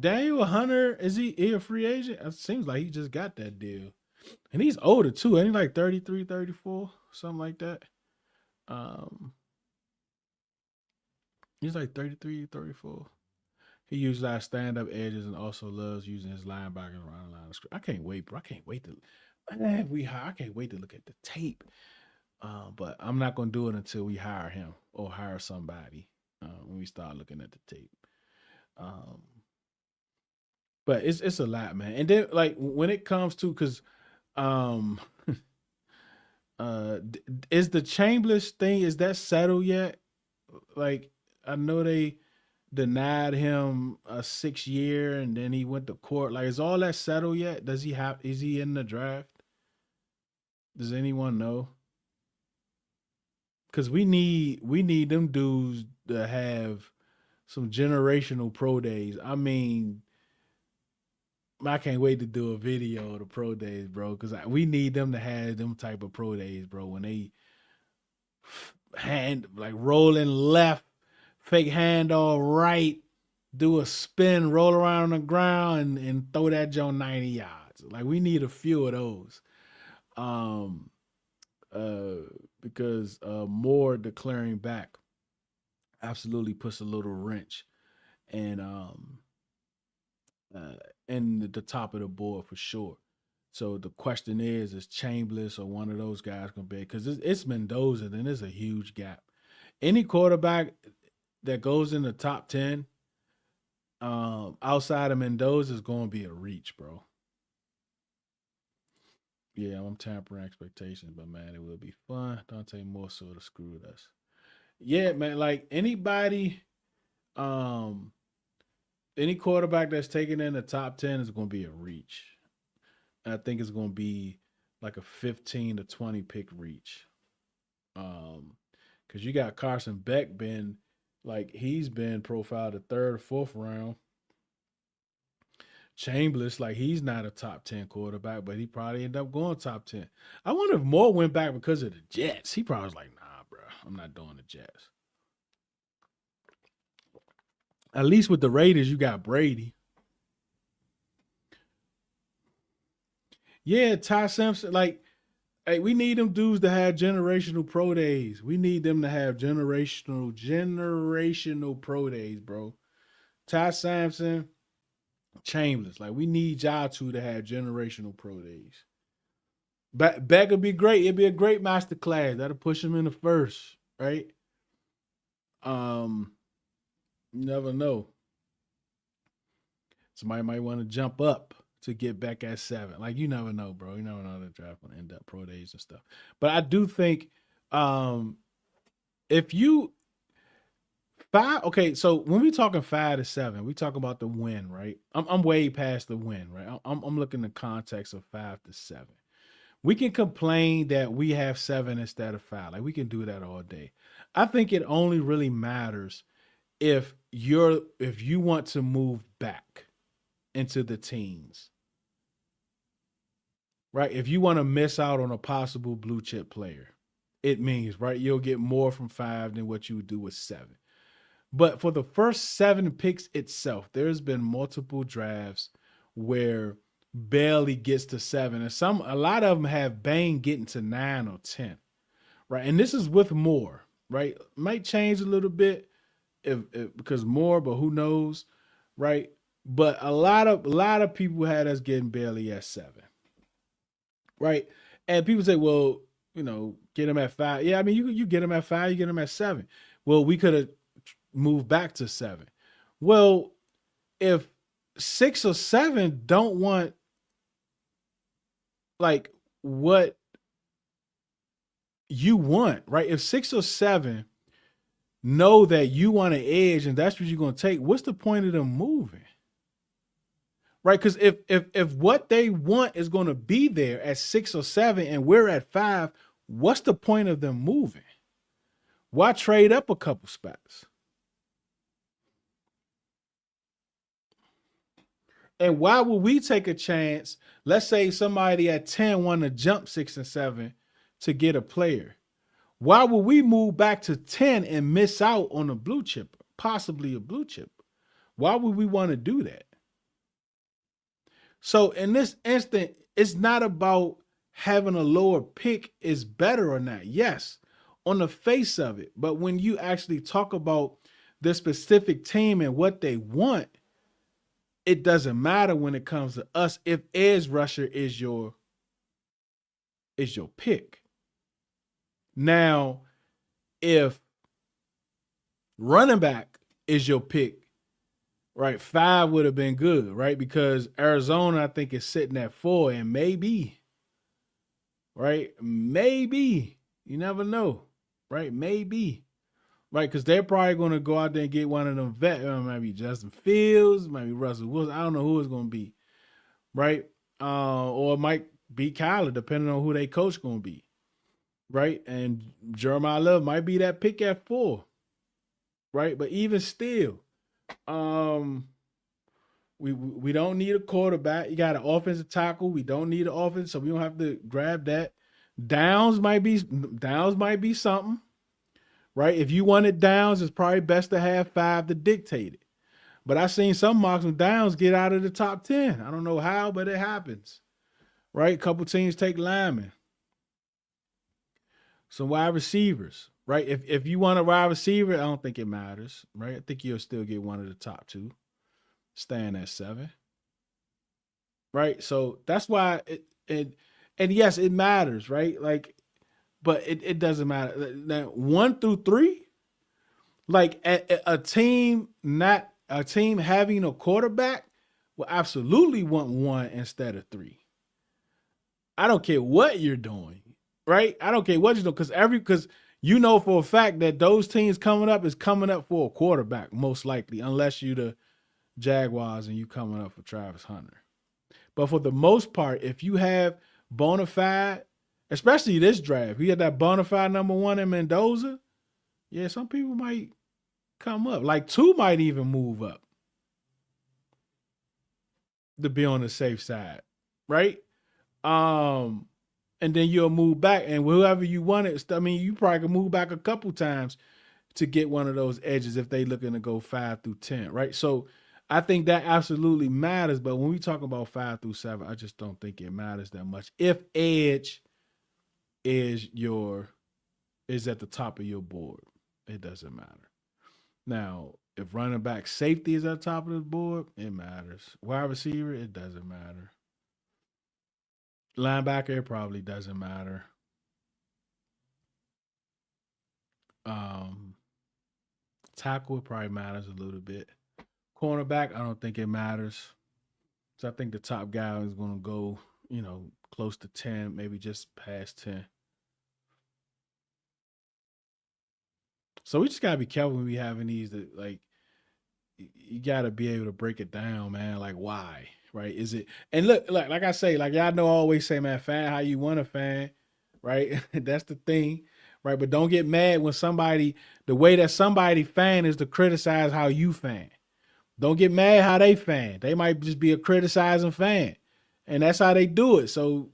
Daniel Hunter, is he a free agent? It seems like he just got that deal. And he's older too. Ain't he like 33, 34, something like that? Um, he's like 33, 34. He uses our stand up edges and also loves using his linebackers around the line of scrimmage. I can't wait, bro. I can't wait to I can't wait to look at the tape. But I'm not gonna do it until we hire him or hire somebody when we start looking at the tape. Um, but it's a lot, man. And then like when it comes to because um is the Chambliss thing, is that settled yet? Like I know they denied him a 6 year and then he went to court. Like is all that settled yet? Is he in the draft? Does anyone know? Because we need them dudes to have some generational pro days. I mean, I can't wait to do a video of the pro days, bro, because we need them to have them type of pro days, bro. When they hand like rolling left, fake hand all right, do a spin, roll around on the ground, and throw that joint 90 yards. Like we need a few of those. Um, uh, because more declaring back absolutely puts a little wrench and uh in the top of the board for sure. So the question is Chambliss or one of those guys gonna be? Because it's Mendoza, then there's a huge gap. Any quarterback that goes in the top 10 outside of Mendoza is going to be a reach, bro. Yeah, I'm tempering expectations, but man, it will be fun. Dante Moore sort of screwed us. Yeah, man, like um, any quarterback that's taken in the top 10 is going to be a reach. And I think it's going to be like a 15 to 20 pick reach. Um, because you got Carson Beck been like he's been profiled the third or fourth round. Chambliss, like he's not a top 10 quarterback, but he probably ended up going top 10. I wonder if Moore went back because of the Jets. He probably was like, nah, bro, I'm not doing the Jets. At least with the Raiders, you got Brady. Yeah, Ty Simpson, like, hey, we need them dudes to have generational pro days. We need them to have generational pro days, bro. Ty Sampson, Chambliss. Like, we need y'all two to have generational pro days. Beck would be great. It'd be a great master class. That'll push him in the first, right? Um, you never know. Somebody might want to jump up to get back at 7. Like you never know, bro. You never know the draft gonna end up pro days and stuff. But I do think um if you five okay, so when we talking 5 to 7, we talk about the win, right? I'm way past the win, right? I'm looking at the context of 5 to 7. We can complain that we have 7 instead of 5. Like we can do that all day. I think it only really matters if you want to move back into the teens, right? If you want to miss out on a possible blue chip player, it means, right, you'll get more from 5 than what you would do with 7. But for the first 7 picks itself, there's been multiple drafts where barely gets to 7, and a lot of them have Bane getting to 9 or 10, right? And this is with more, right? Might change a little bit if because more, but who knows, right? But a lot of people had us getting barely at 7, right? And people say, well, get him at 5. Yeah, I mean, you get him at 5, you get him at 7. Well, we could have moved back to 7. Well, if 6 or 7 don't want like what you want, right? If 6 or 7 know that you want an edge and that's what you're going to take, what's the point of them moving? Right? Because if what they want is going to be there at 6 or 7 and we're at 5, what's the point of them moving? Why trade up a couple spots? And why would we take a chance? Let's say somebody at 10 want to jump 6 and 7 to get a player. Why would we move back to 10 and miss out on a blue chip, possibly a blue chip? Why would we want to do that? So in this instant, it's not about having a lower pick is better or not. Yes, on the face of it. But when you actually talk about the specific team and what they want, it doesn't matter when it comes to us if edge rusher is your pick. Now, if running back is your pick, right, 5 would have been good, right? Because Arizona, I think, is sitting at 4, and maybe, right? Maybe. You never know, right? Maybe. Right, because they're probably going to go out there and get one of them vet. Maybe Justin Fields, maybe Russell Wilson. I don't know who it's going to be, right? Or it might be Kyler, depending on who they coach going to be, right? And Jeremiah Love might be that pick at 4, right? But even still, Um, we don't need a quarterback. You got an offensive tackle. We don't need an offense, so we don't have to grab that. Downs might be something, right? If you wanted Downs, it's probably best to have five to dictate it. But I seen some mocks with Downs get out of the top 10. I don't know how, but it happens, right? A couple teams take linemen, some wide receivers, right? If you want a wide receiver, I don't think it matters, right? I think you'll still get one of the top two, staying at 7, right? So that's why and yes, it matters, right? Like, but it doesn't matter. Now, 1 through 3, like a team, not a team having a quarterback will absolutely want 1 instead of 3. I don't care what you're doing, right? I don't care what you're doing because you know for a fact that those teams coming up is coming up for a quarterback most likely, unless you the Jaguars and you coming up for Travis Hunter. But for the most part, if you have bona fide, especially this draft, you had that bona fide number 1 in Mendoza. Yeah, some people might come up. Like 2 might even move up to be on the safe side, right? Um, and then you'll move back, and whoever you want it, I mean, you probably can move back a couple times to get one of those edges if they looking to go 5 through 10, right? So I think that absolutely matters. But when we talk about 5 through 7, I just don't think it matters that much. If edge is at the top of your board, it doesn't matter. Now, if running back safety is at the top of the board, it matters. Wide receiver, it doesn't matter. Linebacker, it probably doesn't matter. Um, Tackle, it probably matters a little bit. Cornerback, I don't think it matters. So I think the top guy is going to go, close to 10, maybe just past 10. So we just got to be careful when we having these that like you got to be able to break it down, man. Like why, right? Is it and look like I say, like y'all know I always say, man, fan how you want to fan, right? That's the thing, right? But don't get mad when the way that somebody fan is to criticize how you fan. Don't get mad how they fan. They might just be a criticizing fan, and that's how they do it. So,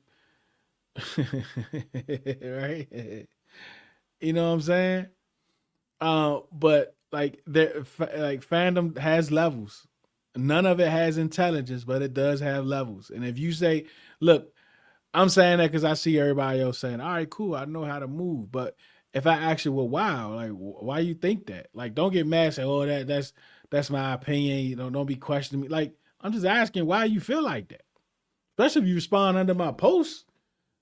right? You know what I'm saying? But like like fandom has levels. None of it has intelligence, but it does have levels. And if you say, look, I'm saying that because I see everybody else saying, all right, cool, I know how to move. But if I ask you, well, wow, like why you think that? Like, don't get mad, say, oh, that's my opinion. Don't be questioning me. Like, I'm just asking why you feel like that. Especially if you respond under my post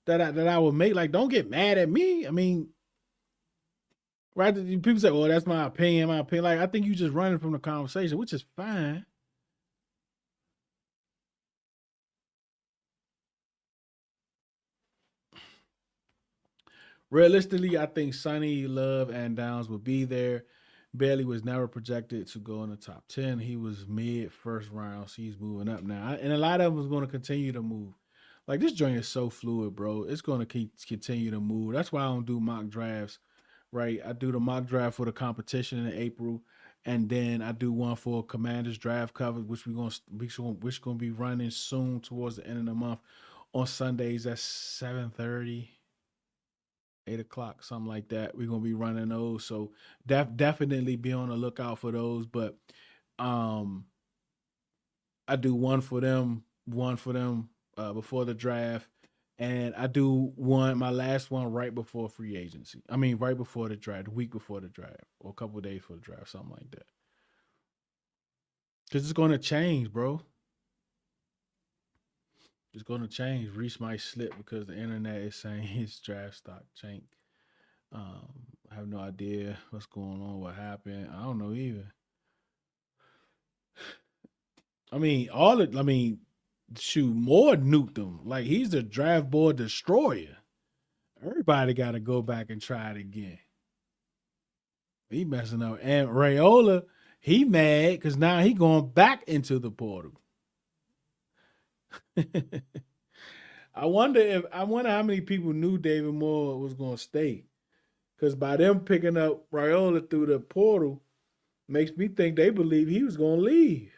that I would make. Like, don't get mad at me. I mean, right? People say, "Oh, that's my opinion." My opinion. Like, I think you just running from the conversation, which is fine. Realistically, I think Sonny, Love, and Downs will be there. Bailey was never projected to go in the top 10. He was mid first round, so he's moving up now. And a lot of them is going to continue to move. Like this joint is so fluid, bro. It's going to continue to move. That's why I don't do mock drafts, right? I do the mock draft for the competition in April, and then I do one for Commanders draft cover, which going to be running soon towards the end of the month on Sundays at 7:30. 8 o'clock, something like that. We're gonna be running those, so definitely be on the lookout for those. But um, I do one for them before the draft, and I do my last one right before free agency. I mean, right before the draft, a week before the draft, or a couple of days for the draft, something like that. Because it's gonna change, bro. It's gonna change. Reese might slip because the internet is saying his draft stock changed. I have no idea what's going on, what happened. I don't know either. Shoot, more nuked him. Like he's the draft board destroyer. Everybody got to go back and try it again. He messing up. And Rayola, he mad because now he going back into the portal. I wonder how many people knew David Moore was going to stay. Because by them picking up Rayola through the portal, Makes me think they believe he was gonna leave.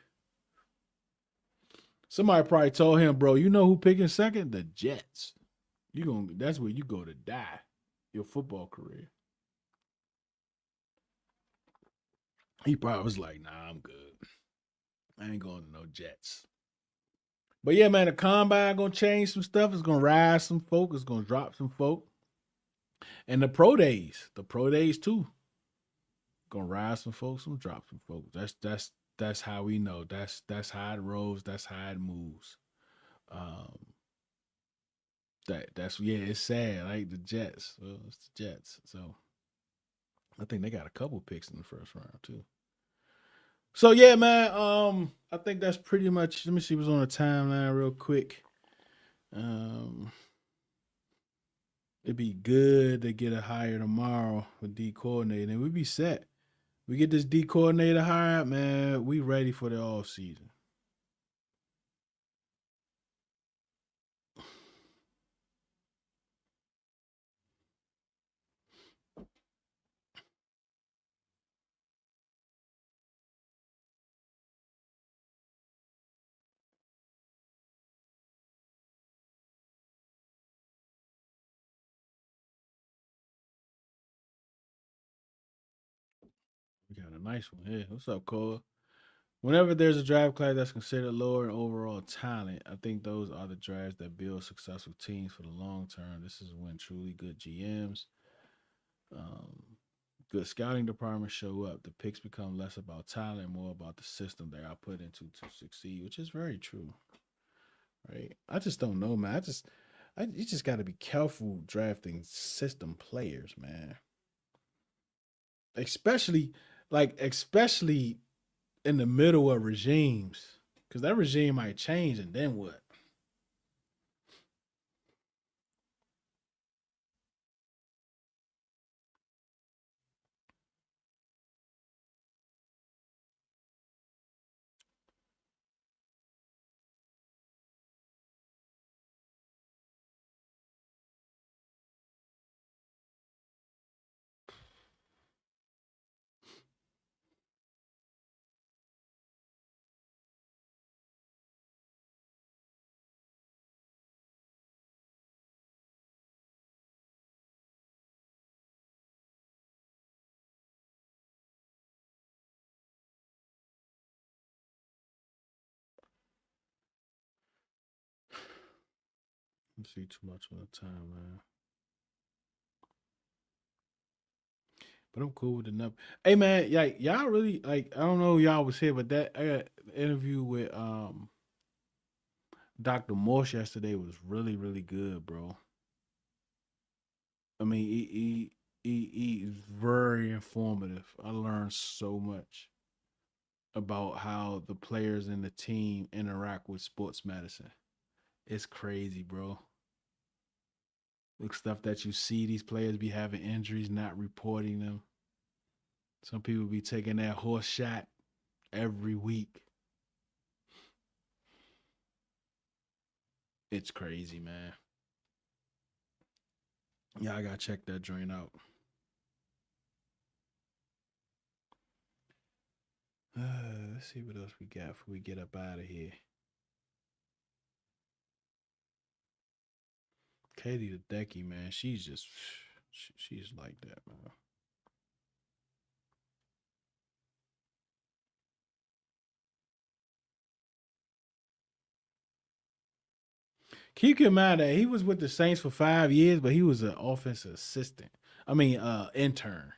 Somebody probably told him, bro, you know who picking second? The Jets. That's where you go to die. Your football career. He probably was like, nah, I'm good. I ain't going to no Jets. But yeah, man, the combine gonna change some stuff. It's gonna rise some folk. It's gonna drop some folk. And the pro days too, gonna rise some folks, some drop some folks. That's how we know. That's how it rolls. That's how it moves. Um, that's yeah, it's sad. Like the Jets. Well, it's the Jets. So I think they got a couple picks in the first round too. So yeah, man. I think that's pretty much. Let me see what's on the timeline real quick. Um, it'd be good to get a hire tomorrow with D coordinator, and we'd be set. We get this D coordinator hired, man. We ready for the off season. We got a nice one here. What's up, Cole? Whenever there's a draft class that's considered lower in overall talent, I think those are the drafts that build successful teams for the long term. This is when truly good GMs, um, good scouting departments show up. The picks become less about talent, more about the system they are put into to succeed, which is very true, right? I just don't know, man. You just got to be careful drafting system players, man. Especially, especially in the middle of regimes, because that regime might change, and then what? Let's see too much of the time, man. But I'm cool with the number. Hey, man, like y'all really like. I don't know if y'all was here, but that I got an interview with Dr. Morse yesterday was really really good, bro. I mean, he is very informative. I learned so much about how the players and the team interact with sports medicine. It's crazy, bro. The stuff that you see these players be having injuries, not reporting them. Some people be taking that horse shot every week. It's crazy, man. Yeah, I gotta check that joint out. Let's see what else we got before we get up out of here. Katie the Decky, man, she's just she's like that, man. Keep in mind that he was with the Saints for 5 years, but he was an offensive assistant. I mean, intern.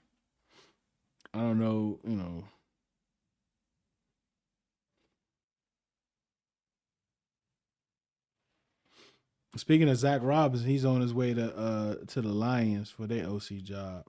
I don't know, Speaking of Zach Robinson, he's on his way to the Lions for their OC job.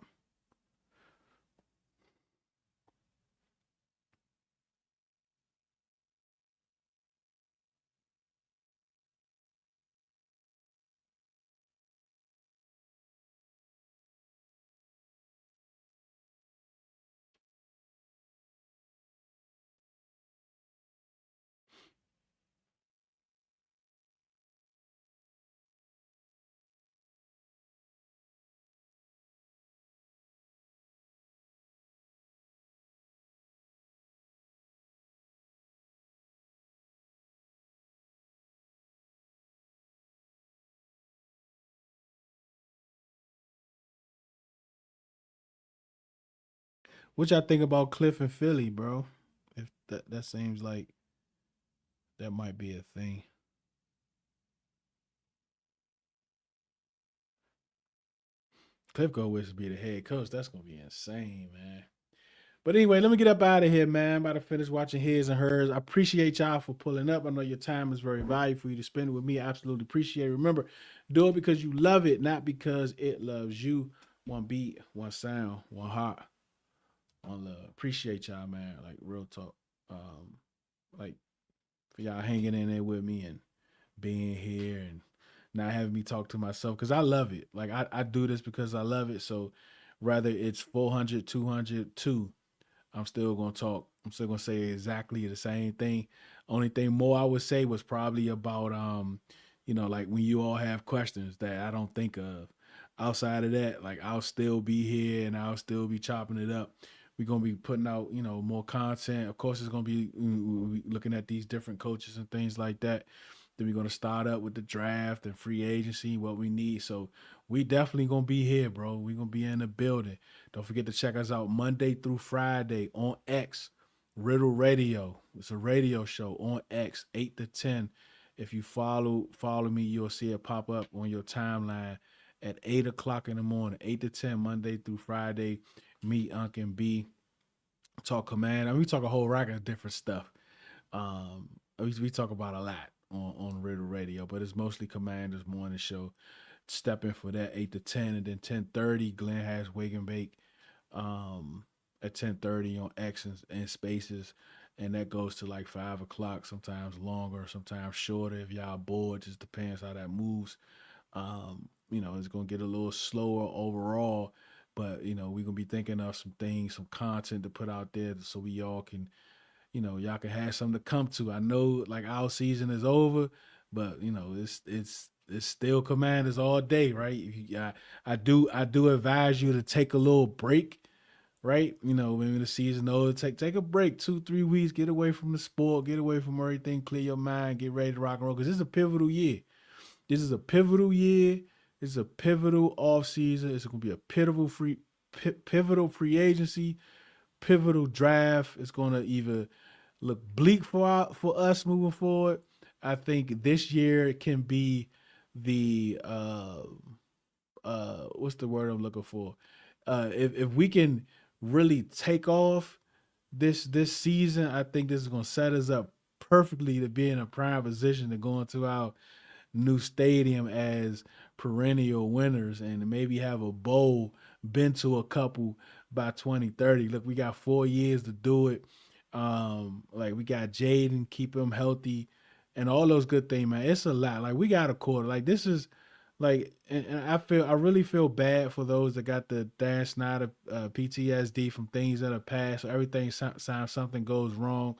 What y'all think about Cliff and Philly, bro? If that seems like that might be a thing. Cliff go wish to be the head coach. That's gonna be insane, man. But anyway, let me get up out of here, man. I'm about to finish watching his and hers. I appreciate y'all for pulling up. I know your time is very valuable for you to spend it with me. I absolutely appreciate it. Remember, do it because you love it, not because it loves you. One beat, one sound, one heart, one love. Appreciate y'all, man. Like real talk. Like for y'all hanging in there with me and being here and not having me talk to myself because I love it. Like I do this because I love it. So whether it's 400, 200, 2, I'm still gonna talk. I'm still gonna say exactly the same thing. Only thing more I would say was probably about like when you all have questions that I don't think of. Outside of that, like I'll still be here and I'll still be chopping it up. We're gonna be putting out, more content. Of course, it's gonna be looking at these different coaches and things like that. Then we're gonna start up with the draft and free agency, what we need. So we definitely gonna be here, bro. We gonna be in the building. Don't forget to check us out Monday through Friday on X, Riddle Radio. It's a radio show on X, 8 to 10. If you follow me, you'll see it pop up on your timeline at 8 o'clock in the morning, 8 to 10, Monday through Friday. Me, Unc, and B talk command. I mean, we talk a whole rack of different stuff. We talk about a lot on Riddle Radio, but it's mostly Commanders morning show. Step in for that 8 to 10, and then 10:30. Glenn has Wake and Bake at 10:30 on X and Spaces, and that goes to like 5 o'clock. Sometimes longer, sometimes shorter. If y'all bored, just depends how that moves. It's gonna get a little slower overall, but we're gonna be thinking of some things, some content to put out there so we all can y'all can have something to come to. I know like our season is over, but it's still Commanders all day, right? I do advise you to take a little break, right? When the season over, take a break, 2 3 weeks, get away from the sport, get away from everything, clear your mind, get ready to rock and roll because this is a pivotal year. This is a pivotal year. This is a pivotal off season. It's going to be a pivotal free agency, pivotal draft. It's going to either look bleak for us moving forward. I think this year can be the what's the word I'm looking for? If we can really take off this season, I think this is going to set us up perfectly to be in a prime position to go into our new stadium as perennial winners and maybe have a bowl, been to a couple by 2030. Look, we got 4 years to do it. Like we got Jaden, keep him healthy, and all those good things, man. It's a lot. Like we got a quarter. Like this is like, and I really feel bad for those that got the Dan Snyder PTSD from things that have passed. So everything sounds something goes wrong.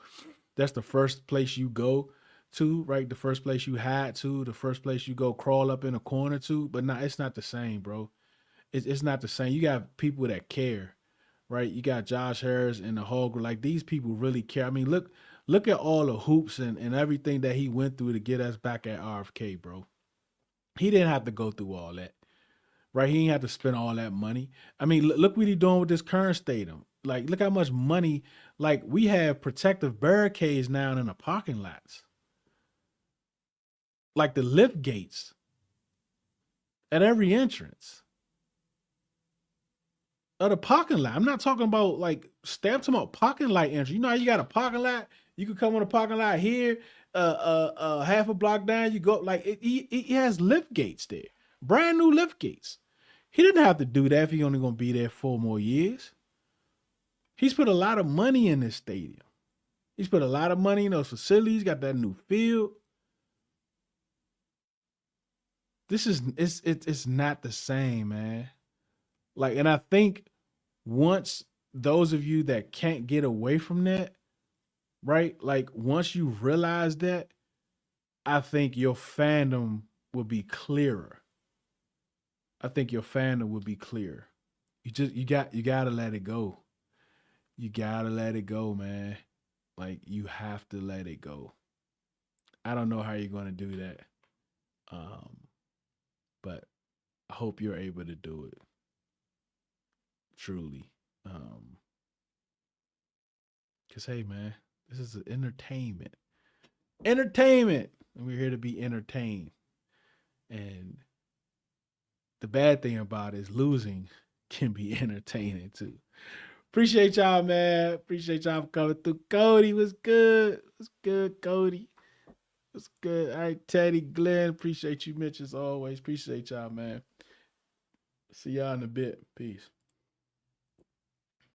That's the first place you go to, right? The first place you hide to, the first place you go crawl up in a corner to. But nah, it's not the same, bro. It's not the same. You got people that care, right? You got Josh Harris and the Hog. Like these people really care. I mean, look at all the hoops and everything that he went through to get us back at RFK, bro. He didn't have to go through all that, right? He didn't have to spend all that money. I mean, look what he doing with this current stadium. Like, look how much money. Like, we have protective barricades now in the parking lots, like the lift gates at every entrance of the parking lot. I'm not talking about like stamp to my parking lot entry. You know how you got a parking lot? You could come on a parking lot here, half a block down. You go like it has lift gates there, brand new lift gates. He didn't have to do that if he only gonna be there 4 more years. He's put a lot of money in this stadium. He's put a lot of money in those facilities. Got that new field. This is it's not the same, man. Like, and I think once those of you that can't get away from that, right? Like once you realize that, I think your fandom will be clearer. I think your fandom will be clear. You gotta let it go. You gotta let it go, man. Like you have to let it go. I don't know how you're gonna do that. Um, but I hope you're able to do it truly. Um, Cause hey, man, this is entertainment. Entertainment. And we're here to be entertained. And the bad thing about it is losing can be entertaining too. Appreciate y'all, man. Appreciate y'all for coming through. Cody was good. Was good, Cody. Was good. All right, Teddy, Glenn. Appreciate you, Mitch, as always. Appreciate y'all, man. See y'all in a bit. Peace.